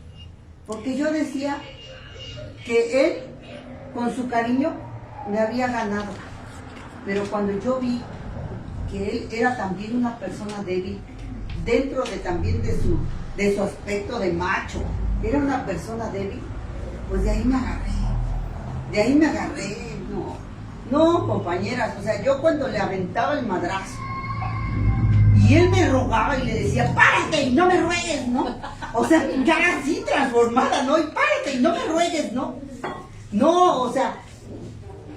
Porque yo decía que él, con su cariño, me había ganado. Pero cuando yo vi que él era también una persona débil, dentro de también de su aspecto de macho, era una persona débil, pues de ahí me agarré, no, compañeras, o sea, yo cuando le aventaba el madrazo, y él me rogaba y le decía, párate y no me ruegues, ¿no? O sea, mi cara así transformada, ¿no? Y párate y no me ruegues, ¿no? No, o sea,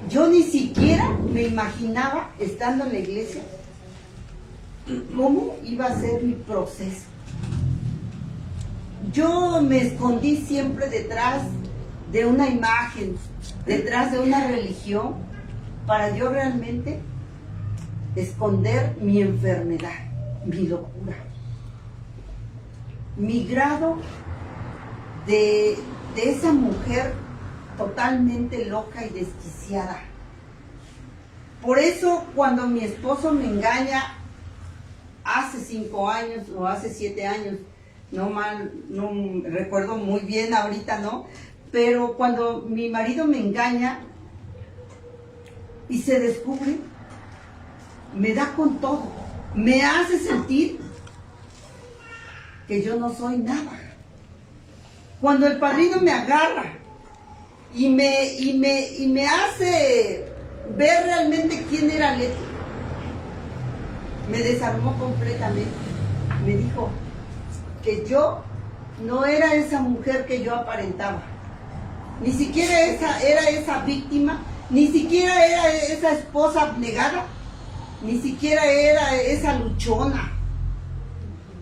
yo ni siquiera me imaginaba, estando en la iglesia, cómo iba a ser mi proceso. Yo me escondí siempre detrás de una imagen, detrás de una religión, para yo realmente esconder mi enfermedad, mi locura, mi grado de esa mujer totalmente loca y desquiciada. Por eso cuando mi esposo me engaña hace 5 años o hace 7 años, no recuerdo muy bien ahorita, ¿no? Pero cuando mi marido me engaña y se descubre, me da con todo, me hace sentir que yo no soy nada. Cuando el padrino me agarra y me hace ver realmente quién era Leti, me desarmó completamente. Me dijo que yo no era esa mujer que yo aparentaba, ni siquiera era esa víctima, ni siquiera era esa esposa abnegada, ni siquiera era esa luchona,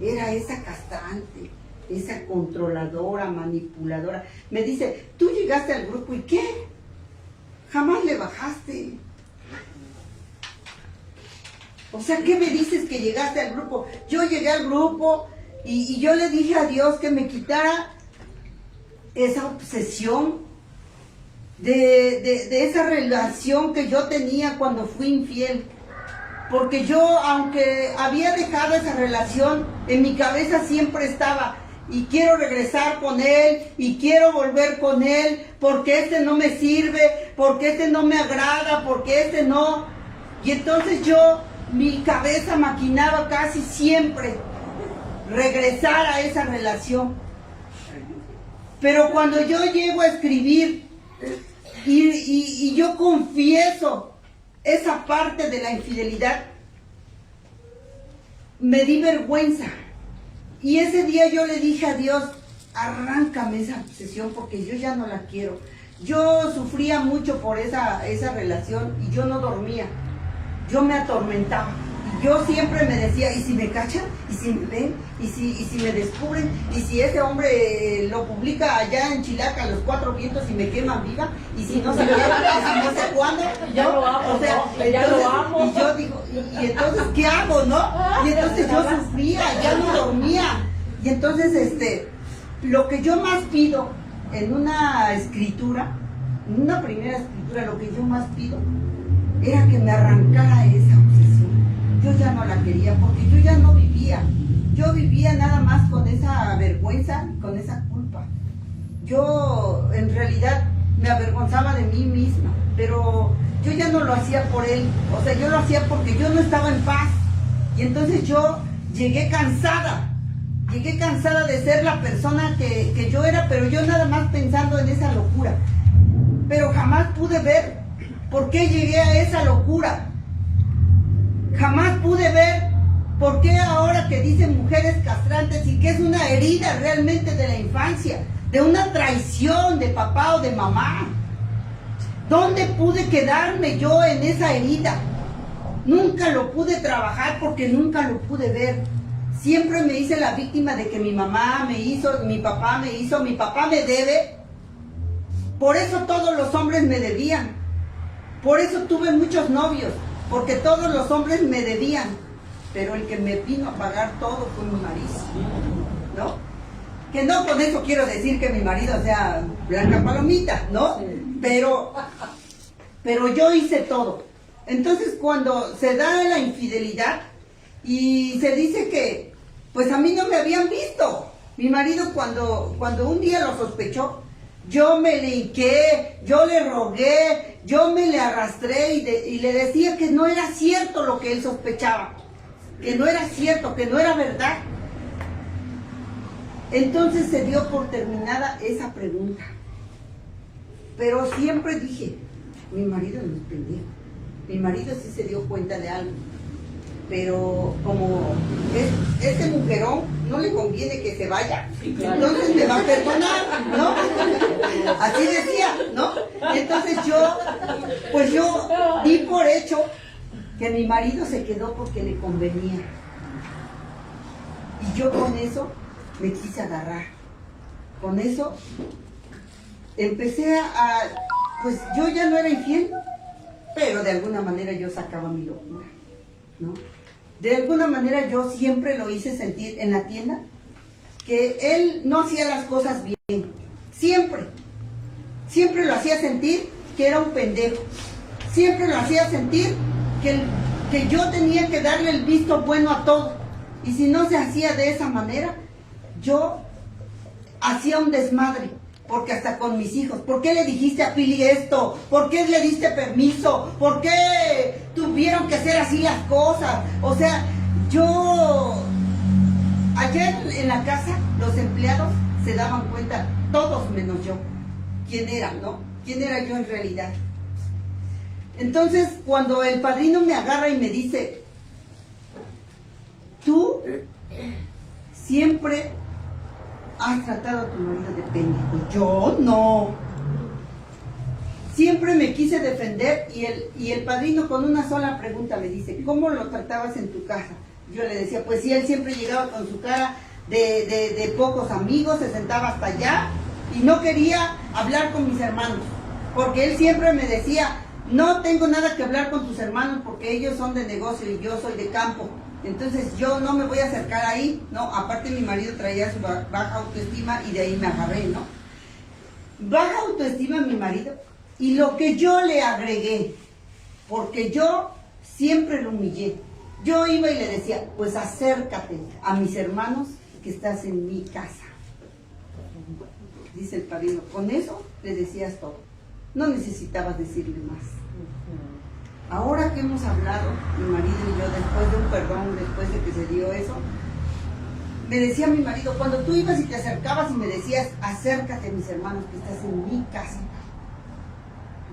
era esa castrante, esa controladora, manipuladora. Me dice, tú llegaste al grupo y ¿qué? Jamás le bajaste. O sea, ¿qué me dices que llegaste al grupo? Yo llegué al grupo y yo le dije a Dios que me quitara esa obsesión de esa relación que yo tenía cuando fui infiel. porque yo, aunque había dejado esa relación, en mi cabeza siempre estaba, y quiero regresar con él, y quiero volver con él, porque este no me sirve, porque este no me agrada, porque este no. Y entonces yo, mi cabeza maquinaba casi siempre regresar a esa relación. Pero cuando yo llego a escribir y yo confieso esa parte de la infidelidad, me di vergüenza. Y ese día yo le dije a Dios, arráncame esa obsesión porque yo ya no la quiero. Yo sufría mucho por esa relación y yo no dormía. Yo me atormentaba. Yo siempre me decía, ¿y si me cachan? ¿Y si me ven? ¿Y si me descubren? ¿Y si ese hombre lo publica allá en Chilaca a los 4 vientos y me queman viva? ¿Y si no sé qué? ¿Y si no sé cuándo? Ya lo amo, o sea, ¿no? Ya entonces, lo amo. Y yo digo, ¿y entonces qué hago, no? Y entonces yo sufría, ya no dormía. Y entonces, lo que yo más pido en una escritura, en una primera escritura, lo que yo más pido era que me arrancara esa obsesión. Yo ya no la quería porque yo ya no vivía. Yo vivía nada más con esa vergüenza y con esa culpa. Yo en realidad me avergonzaba de mí misma, pero yo ya no lo hacía por él. O sea, yo lo hacía porque yo no estaba en paz. Y entonces yo llegué cansada de ser la persona que yo era, pero yo nada más pensando en esa locura. Pero jamás pude ver por qué llegué a esa locura. Jamás pude ver por qué ahora que dicen mujeres castrantes y que es una herida realmente de la infancia, de una traición de papá o de mamá. ¿Dónde pude quedarme yo en esa herida? Nunca lo pude trabajar porque nunca lo pude ver. Siempre me hice la víctima de que mi mamá me hizo, mi papá me debe. Por eso todos los hombres me debían. Por eso tuve muchos novios, porque todos los hombres me debían. Pero el que me vino a pagar todo fue mi marido, ¿no? Que no con eso quiero decir que mi marido sea blanca palomita, ¿no? Pero yo hice todo. Entonces cuando se da la infidelidad y se dice que pues a mí no me habían visto. Mi marido cuando un día lo sospechó, yo me le hinqué, yo le rogué, yo me le arrastré y le decía que no era cierto lo que él sospechaba, que no era cierto, que no era verdad. Entonces se dio por terminada esa pregunta. Pero siempre dije, mi marido no es pendejo, mi marido sí se dio cuenta de algo. Pero como este mujerón no le conviene que se vaya, sí, claro. Entonces me va a perdonar, ¿no? Así decía, ¿no? Entonces yo di por hecho que mi marido se quedó porque le convenía. Y yo con eso me quise agarrar. Con eso empecé pues yo ya no era infiel, pero de alguna manera yo sacaba mi locura, ¿no? De alguna manera yo siempre lo hice sentir en la tienda que él no hacía las cosas bien. Siempre lo hacía sentir que era un pendejo. Siempre lo hacía sentir que yo tenía que darle el visto bueno a todo. Y si no se hacía de esa manera, yo hacía un desmadre. Porque hasta con mis hijos, ¿por qué le dijiste a Pili esto? ¿Por qué le diste permiso? ¿Por qué tuvieron que hacer así las cosas? O sea, ayer en la casa, los empleados se daban cuenta, todos menos yo, quién era, ¿no? ¿Quién era yo en realidad? Entonces, cuando el padrino me agarra y me dice, tú siempre has tratado a tu marido de pendejo. Yo no. Siempre me quise defender y el padrino con una sola pregunta me dice, ¿cómo lo tratabas en tu casa? Yo le decía, pues sí, él siempre llegaba con su cara de pocos amigos, se sentaba hasta allá y no quería hablar con mis hermanos, porque él siempre me decía, no tengo nada que hablar con tus hermanos porque ellos son de negocio y yo soy de campo. Entonces yo no me voy a acercar ahí, ¿no? Aparte mi marido traía su baja autoestima y de ahí me agarré, ¿no? Baja autoestima mi marido y lo que yo le agregué, porque yo siempre lo humillé. Yo iba y le decía, pues acércate a mis hermanos que estás en mi casa. Dice el padrino, con eso le decías todo. No necesitabas decirle más. Ahora que hemos hablado, mi marido y yo, después de un perdón, después de que se dio eso, me decía mi marido, cuando tú ibas y te acercabas y me decías, acércate a mis hermanos que estás en mi casa.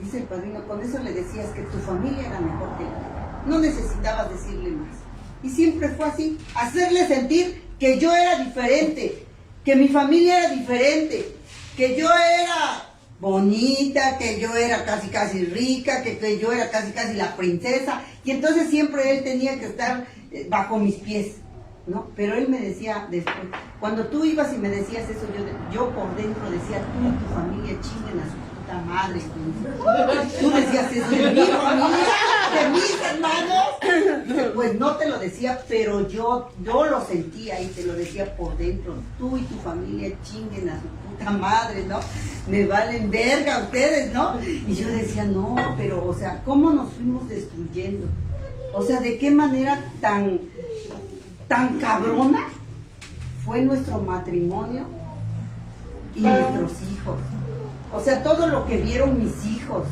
Dice el padrino, con eso le decías que tu familia era mejor que él. No necesitabas decirle más. Y siempre fue así, hacerle sentir que yo era diferente, que mi familia era diferente, que yo era bonita, que yo era casi casi rica, que yo era casi casi la princesa. Y entonces siempre él tenía que estar bajo mis pies, ¿no? Pero él me decía después, cuando tú ibas y me decías eso, yo por dentro decía, tú y tu familia chinguen a su puta madre. Tú decías eso de mi familia, de mis hermanos. Pues no te lo decía, pero yo lo sentía y te lo decía por dentro. Tú y tu familia chinguen a su puta madre, ¿no? Me valen verga ustedes, ¿no? Y yo decía, no, pero, o sea, ¿cómo nos fuimos destruyendo? O sea, ¿de qué manera tan cabrona fue nuestro matrimonio y nuestros hijos? O sea, todo lo que vieron mis hijos.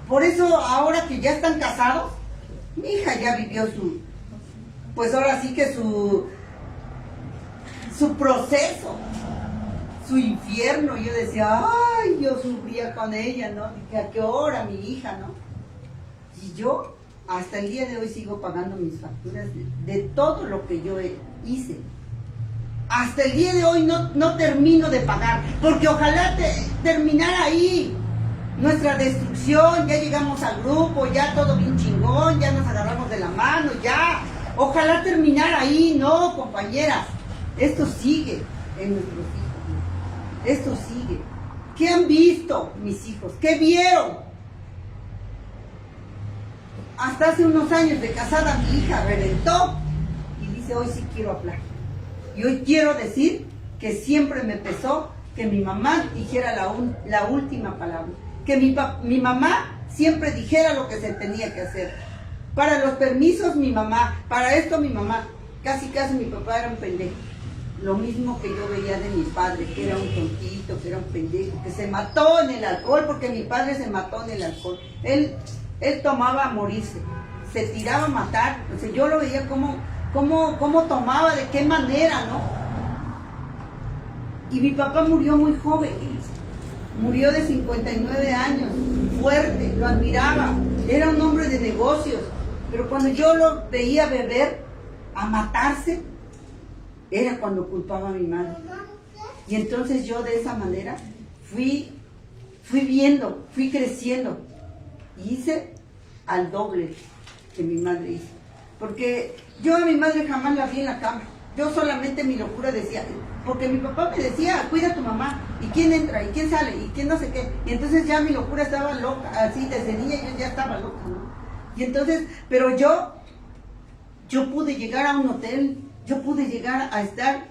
Por eso ahora que ya están casados, mi hija ya vivió pues ahora sí que su proceso, su infierno. Yo decía, ay, yo sufría con ella, ¿no? Dije, ¿a qué hora mi hija, no? Y yo hasta el día de hoy sigo pagando mis facturas de todo lo que yo hice. Hasta el día de hoy no termino de pagar, porque ojalá terminara ahí nuestra destrucción. Ya llegamos al grupo, ya todo bien chingón, ya nos agarramos de la mano, ya. Ojalá terminara ahí. No, compañeras, esto sigue en nuestros hijos. Esto sigue. ¿Qué han visto mis hijos? ¿Qué vieron? Hasta hace unos años de casada mi hija reventó y dice, hoy sí quiero hablar. Y hoy quiero decir que siempre me pesó que mi mamá dijera la última palabra. Que mi mamá siempre dijera lo que se tenía que hacer. Para los permisos mi mamá, para esto mi mamá. Casi casi mi papá era un pendejo. Lo mismo que yo veía de mi padre, que era un tontito, que era un pendejo, que se mató en el alcohol, porque mi padre se mató en el alcohol. Él tomaba a morirse, se tiraba a matar. O sea, yo lo veía cómo tomaba, de qué manera, ¿no? Y mi papá murió muy joven, murió de 59 años, fuerte, lo admiraba, era un hombre de negocios, pero cuando yo lo veía beber, a matarse, era cuando culpaba a mi madre. Y entonces yo de esa manera fui viendo, fui creciendo, y hice al doble que mi madre hizo. Porque yo a mi madre jamás la vi en la cama. Yo solamente mi locura decía, porque mi papá me decía, cuida a tu mamá, y quién entra, y quién sale, y quién no sé qué. Y entonces ya mi locura estaba loca, así desde niña yo ya estaba loca, ¿no? Y entonces, pero yo pude llegar a un hotel, yo pude llegar a estar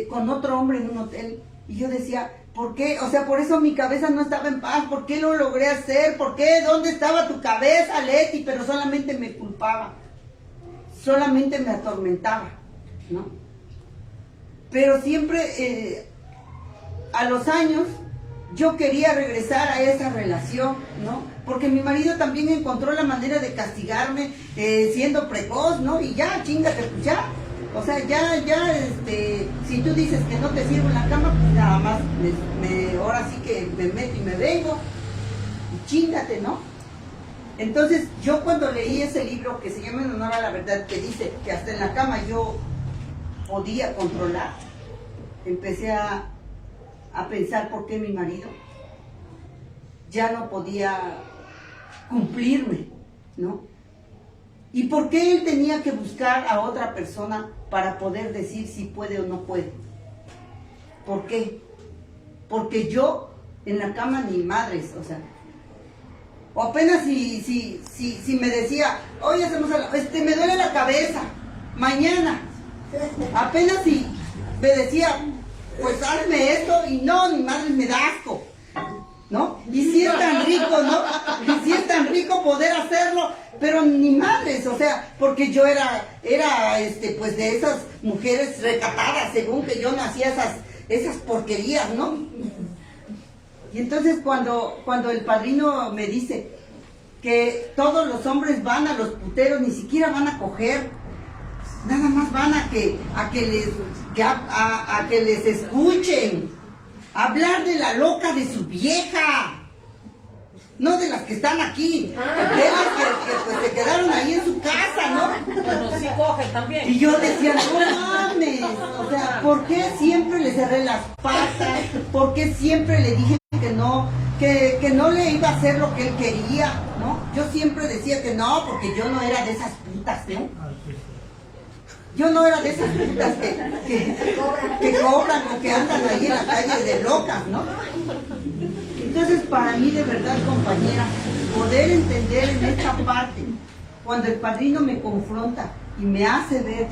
con otro hombre en un hotel, y yo decía, ¿por qué? O sea, por eso mi cabeza no estaba en paz. ¿Por qué lo logré hacer? ¿Por qué? ¿Dónde estaba tu cabeza, Leti? Pero solamente me culpaba. Solamente me atormentaba, ¿no? Pero siempre, a los años, yo quería regresar a esa relación, ¿no? Porque mi marido también encontró la manera de castigarme siendo precoz, ¿no? Y ya, chíngate, pues ya. O sea, si tú dices que no te sirvo en la cama, pues nada más, ahora sí que me meto y me vengo, y chíngate, ¿no? Entonces, yo cuando leí ese libro que se llama En honor a la verdad, que dice que hasta en la cama yo podía controlar, empecé a pensar por qué mi marido ya no podía cumplirme, ¿no? ¿Y por qué él tenía que buscar a otra persona para poder decir si puede o no puede? ¿Por qué? Porque yo en la cama ni madres, o sea, o apenas si me decía, oye, me duele la cabeza, mañana, apenas si me decía, pues hazme esto, y no, mi madre me da asco, ¿no? Y si es tan rico, ¿no? Y si es tan rico poder hacerlo, pero ni madres, o sea, porque yo era pues de esas mujeres recatadas, según que yo no hacía esas porquerías, ¿no? Y entonces cuando el padrino me dice que todos los hombres van a los puteros, ni siquiera van a coger, nada más van a que les escuchen hablar de la loca de su vieja. No de las que están aquí, de las que pues se quedaron ahí en su casa, ¿no? Pero sí coge también. Y yo decía, no mames, o sea, ¿por qué siempre le cerré las patas? ¿Por qué siempre le dije que no le iba a hacer lo que él quería, ¿no? Yo siempre decía que no, porque yo no era de esas putas, ¿no? Yo no era de esas putas que cobran o que andan ahí en la calle de locas, ¿no? Entonces, para mí, de verdad, compañera, poder entender en esta parte, cuando el padrino me confronta y me hace ver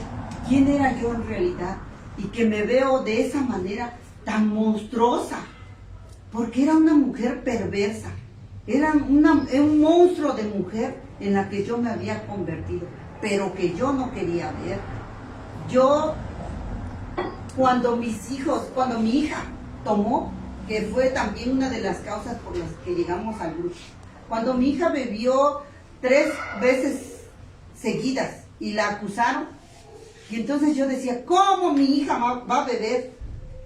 quién era yo en realidad, y que me veo de esa manera tan monstruosa, porque era una mujer perversa, era un monstruo de mujer en la que yo me había convertido, pero que yo no quería ver. Yo, cuando mi hija tomó, que fue también una de las causas por las que llegamos al grupo. Cuando mi hija bebió 3 veces seguidas y la acusaron, y entonces yo decía, ¿cómo mi hija va a beber?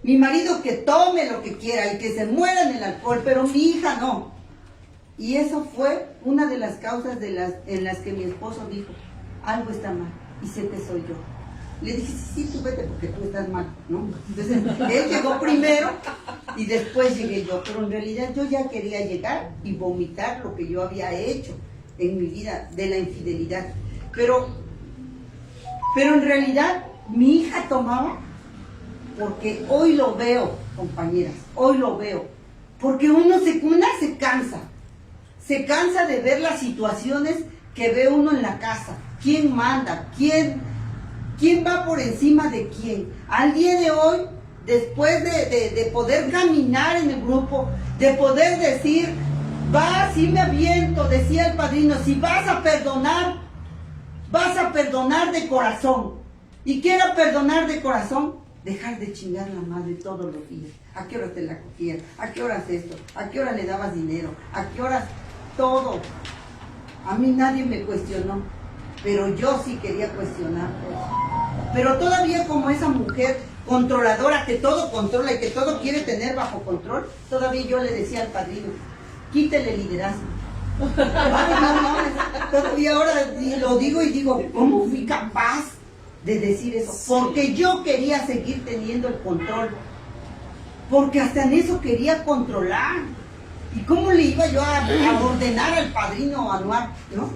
Mi marido que tome lo que quiera y que se muera en el alcohol, pero mi hija no. Y eso fue una de las causas en las que mi esposo dijo, algo está mal, y sé que soy yo. Le dije, sí, tú vete porque tú estás mal, ¿no? Entonces, él llegó primero y después llegué yo, pero en realidad yo ya quería llegar y vomitar lo que yo había hecho en mi vida de la infidelidad. Pero en realidad mi hija tomaba, porque hoy lo veo, compañeras, hoy lo veo, porque una se cansa de ver las situaciones que ve uno en la casa, quién manda, quién va por encima de quién. Al día de hoy, después de poder caminar en el grupo, de poder decir, sí me aviento, decía el padrino, si vas a perdonar de corazón. ¿Y qué era perdonar de corazón? Dejar de chingar la madre todos los días. ¿A qué horas te la cogías? ¿A qué horas esto? ¿A qué hora le dabas dinero? ¿A qué horas todo? A mí nadie me cuestionó, pero yo sí quería cuestionar. Pero todavía como esa mujer controladora que todo controla y que todo quiere tener bajo control, todavía yo le decía al padrino, quítele liderazgo. Todavía ahora lo digo y digo, ¿cómo fui capaz de decir eso? Porque yo quería seguir teniendo el control, porque hasta en eso quería controlar. ¿Y cómo le iba yo a ordenar al padrino Anuar, no?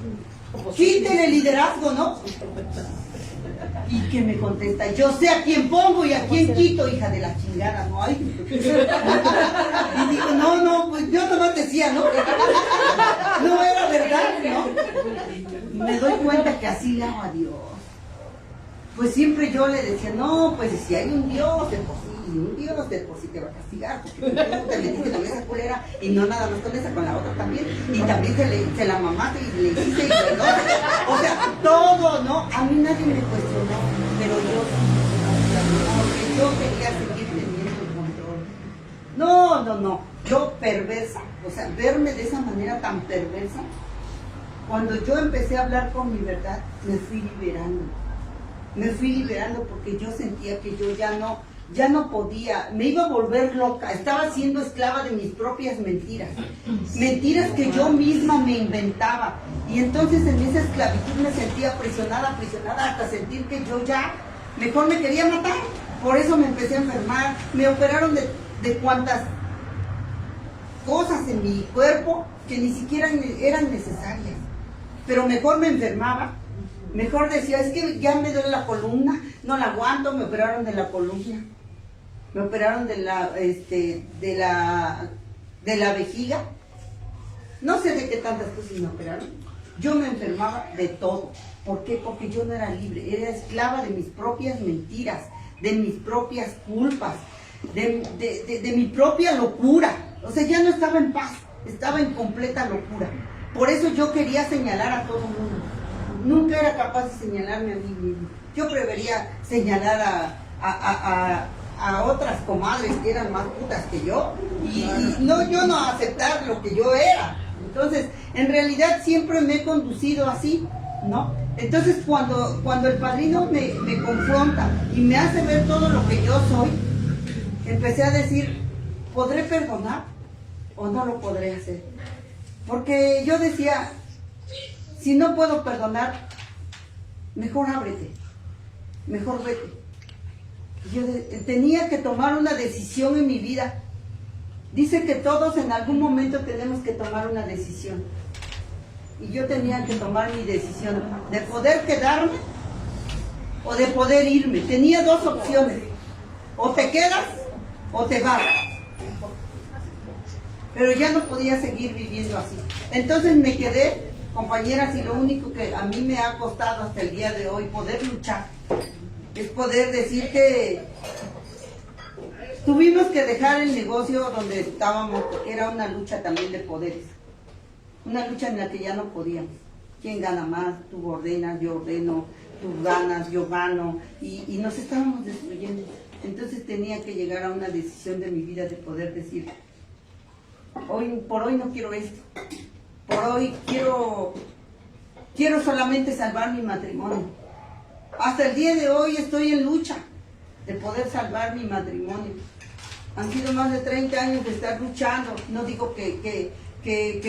Quítele liderazgo, ¿no? Y que me contesta, yo sé a quién pongo y a quién quito, hija de la chingada, ¿no? Ay. Y digo, no, pues yo nomás decía, ¿no? No era verdad, ¿no? Me doy cuenta que así le hago a Dios. Pues siempre yo le decía, no, pues si hay un Dios, de por sí te va a castigar, porque tú te metiste con esa culera, y no nada más con esa, con la otra también, y también se la mamaste y le hiciste, y no, o sea, todo, ¿no? A mí nadie me cuestionó, pero yo porque yo quería seguir teniendo el control. No, yo perversa, o sea, verme de esa manera tan perversa, cuando yo empecé a hablar con mi verdad, me fui liberando porque yo sentía que yo ya no podía, me iba a volver loca, estaba siendo esclava de mis propias mentiras que yo misma me inventaba, y entonces en esa esclavitud me sentía aprisionada, hasta sentir que yo ya mejor me quería matar. Por eso me empecé a enfermar, me operaron de cuantas cosas en mi cuerpo que ni siquiera eran necesarias, pero mejor me enfermaba. Mejor decía, es que ya me duele la columna, no la aguanto, me operaron de la columna, me operaron de la vejiga, no sé de qué tantas cosas me operaron. Yo me enfermaba de todo. ¿Por qué? Porque yo no era libre, era esclava de mis propias mentiras, de mis propias culpas, de mi propia locura. O sea, ya no estaba en paz, estaba en completa locura. Por eso yo quería señalar a todo el mundo. Nunca era capaz de señalarme a mí mismo. Yo prefería señalar a otras comadres que eran más putas que yo y no, yo no aceptar lo que yo era. Entonces, en realidad siempre me he conducido así, ¿no? Entonces, cuando el padrino me confronta y me hace ver todo lo que yo soy, empecé a decir, ¿podré perdonar o no lo podré hacer? Porque yo decía, si no puedo perdonar, mejor ábrete, mejor vete. Yo tenía que tomar una decisión en mi vida. Dice que todos en algún momento tenemos que tomar una decisión. Y yo tenía que tomar mi decisión de poder quedarme o de poder irme. Tenía dos opciones. O te quedas o te vas. Pero ya no podía seguir viviendo así. Entonces me quedé, compañeras, y lo único que a mí me ha costado hasta el día de hoy poder luchar es poder decir que tuvimos que dejar el negocio donde estábamos, porque era una lucha también de poderes. Una lucha en la que ya no podíamos. ¿Quién gana más? Tú ordenas, yo ordeno, tú ganas, yo gano. Y nos estábamos destruyendo. Entonces tenía que llegar a una decisión de mi vida de poder decir, por hoy no quiero esto. Por hoy quiero solamente salvar mi matrimonio. Hasta el día de hoy estoy en lucha de poder salvar mi matrimonio. Han sido más de 30 años de estar luchando. No digo que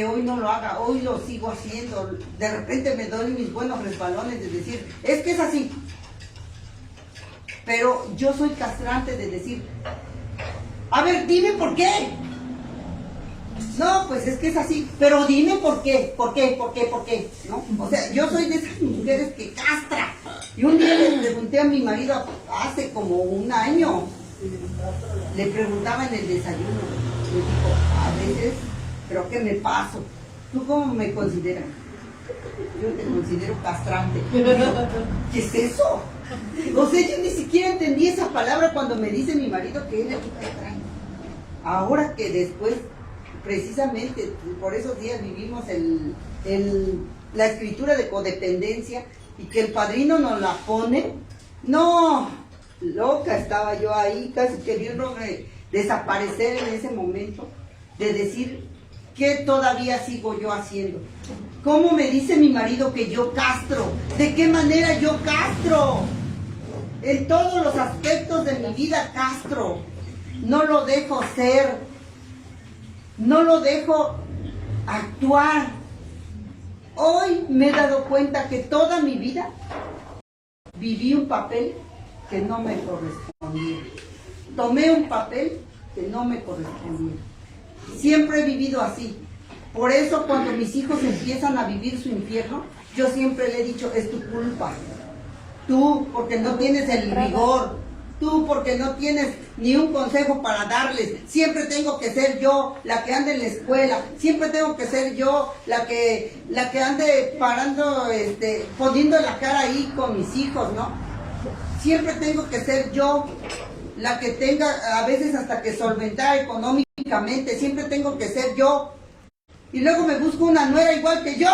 hoy no lo haga, hoy lo sigo haciendo. De repente me doy mis buenos resbalones de decir, es que es así. Pero yo soy castrante de decir, a ver, dime por qué. No, pues es que es así, pero dime por qué, ¿no? O sea, yo soy de esas mujeres que castra. Y un día le pregunté a mi marido, hace como un año, le preguntaba en el desayuno, le dijo, a veces creo que me paso. ¿Tú cómo me consideras? Yo te considero castrante. ¿Qué es eso? O sea, yo ni siquiera entendí esa palabra cuando me dice mi marido que él es un castrante. Ahora que después, precisamente por esos días vivimos la escritura de codependencia y que el padrino nos la pone, no, loca estaba yo ahí, casi queriendo desaparecer en ese momento, de decir, ¿qué todavía sigo yo haciendo? ¿Cómo me dice mi marido que yo castro? ¿De qué manera yo castro? En todos los aspectos de mi vida castro, no lo dejo ser, no lo dejo actuar. Hoy me he dado cuenta que toda mi vida viví un papel que no me correspondía. Tomé un papel que no me correspondía. Siempre he vivido así. Por eso cuando mis hijos empiezan a vivir su infierno, yo siempre le he dicho, es tu culpa. Tú, porque no tienes el rigor. Tú, porque no tienes ni un consejo para darles. Siempre tengo que ser yo la que ande en la escuela. Siempre tengo que ser yo la que ande parando, poniendo la cara ahí con mis hijos, ¿no? Siempre tengo que ser yo la que tenga a veces hasta que solventar económicamente. Siempre tengo que ser yo. Y luego me busco una nuera igual que yo.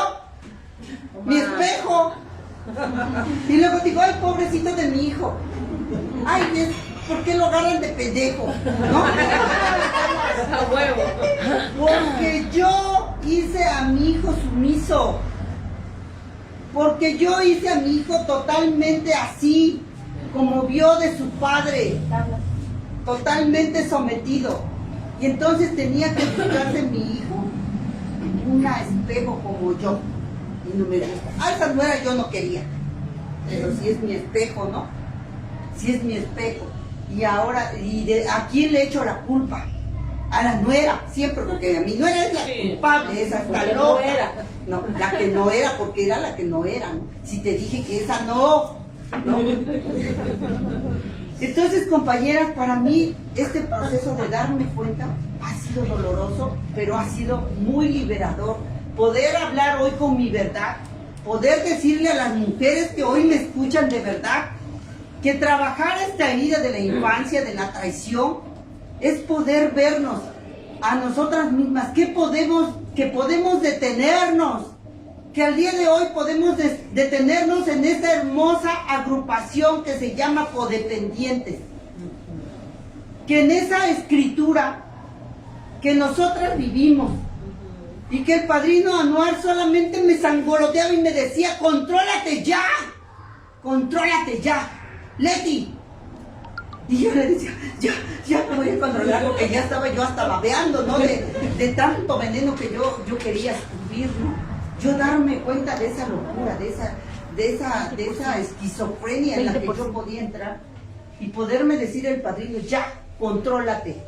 Mi espejo. Y luego digo, ay, pobrecito de mi hijo. Ay, ¿por qué lo agarran de pendejo? ¿No? A huevo. Porque yo hice a mi hijo sumiso. Porque yo hice a mi hijo totalmente así, como vio de su padre. Totalmente sometido. Y entonces tenía que buscarse mi hijo un espejo como yo. Y no me gusta. A esa nuera yo no quería. Pero sí es mi espejo, ¿no? Sí es mi espejo. Y ahora, ¿a quién le echo la culpa? A la nuera, siempre, porque a mi nuera es la culpable, esa está loca. No era. No, la que no era, porque era la que no era, ¿no? Si te dije que esa no. Entonces, compañeras, para mí este proceso de darme cuenta ha sido doloroso, pero ha sido muy liberador. Poder hablar hoy con mi verdad, poder decirle a las mujeres que hoy me escuchan de verdad, que trabajar esta herida de la infancia, de la traición, es poder vernos a nosotras mismas, qué que podemos detenernos, que al día de hoy podemos detenernos en esta hermosa agrupación que se llama codependientes, que en esa escritura que nosotras vivimos, y que el padrino Anuar solamente me sangoloteaba y me decía, contrólate ya, Leti. Y yo le decía, ya me voy a controlar, porque ya estaba yo hasta babeando, ¿no? De tanto veneno que yo quería escupir, ¿no? Yo darme cuenta de esa locura, de esa esquizofrenia en la que yo podía entrar, y poderme decir el padrino, ya, contrólate.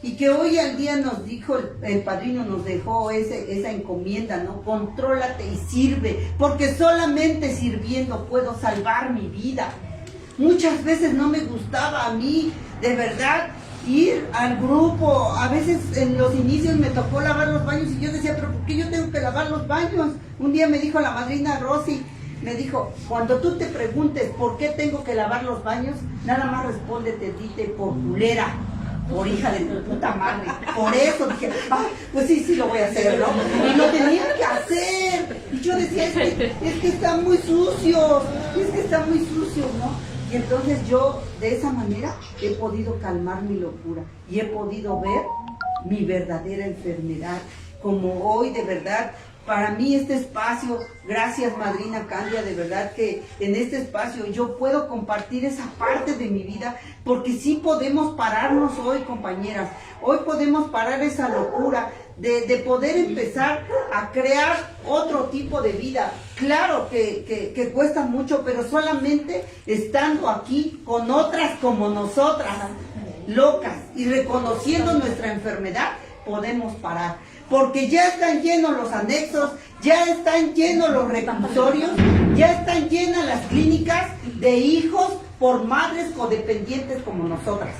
Y que hoy al día nos dijo, el padrino nos dejó esa encomienda, ¿no? Contrólate y sirve, porque solamente sirviendo puedo salvar mi vida. Muchas veces no me gustaba a mí, de verdad, ir al grupo. A veces en los inicios me tocó lavar los baños y yo decía, pero ¿por qué yo tengo que lavar los baños? Un día me dijo la madrina Rosy, me dijo, cuando tú te preguntes por qué tengo que lavar los baños, nada más respóndete, dite, por culera, por hija de tu puta madre. Por eso dije, pues sí lo voy a hacer, ¿no? Y lo tenía que hacer. Y yo decía, es que está muy sucio, ¿no? Y entonces yo de esa manera he podido calmar mi locura y he podido ver mi verdadera enfermedad. Como hoy, de verdad, para mí este espacio, gracias madrina Candia, de verdad que en este espacio yo puedo compartir esa parte de mi vida, porque sí podemos pararnos hoy, compañeras. Hoy podemos parar esa locura de poder empezar a crear otro tipo de vida. Claro que cuesta mucho, pero solamente estando aquí con otras como nosotras, locas, y reconociendo nuestra enfermedad, podemos parar. Porque ya están llenos los anexos, ya están llenos los reclusorios, ya están llenas las clínicas de hijos por madres codependientes como nosotras.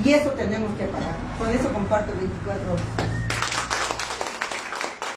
Y eso tenemos que parar. Con eso comparto 24 horas.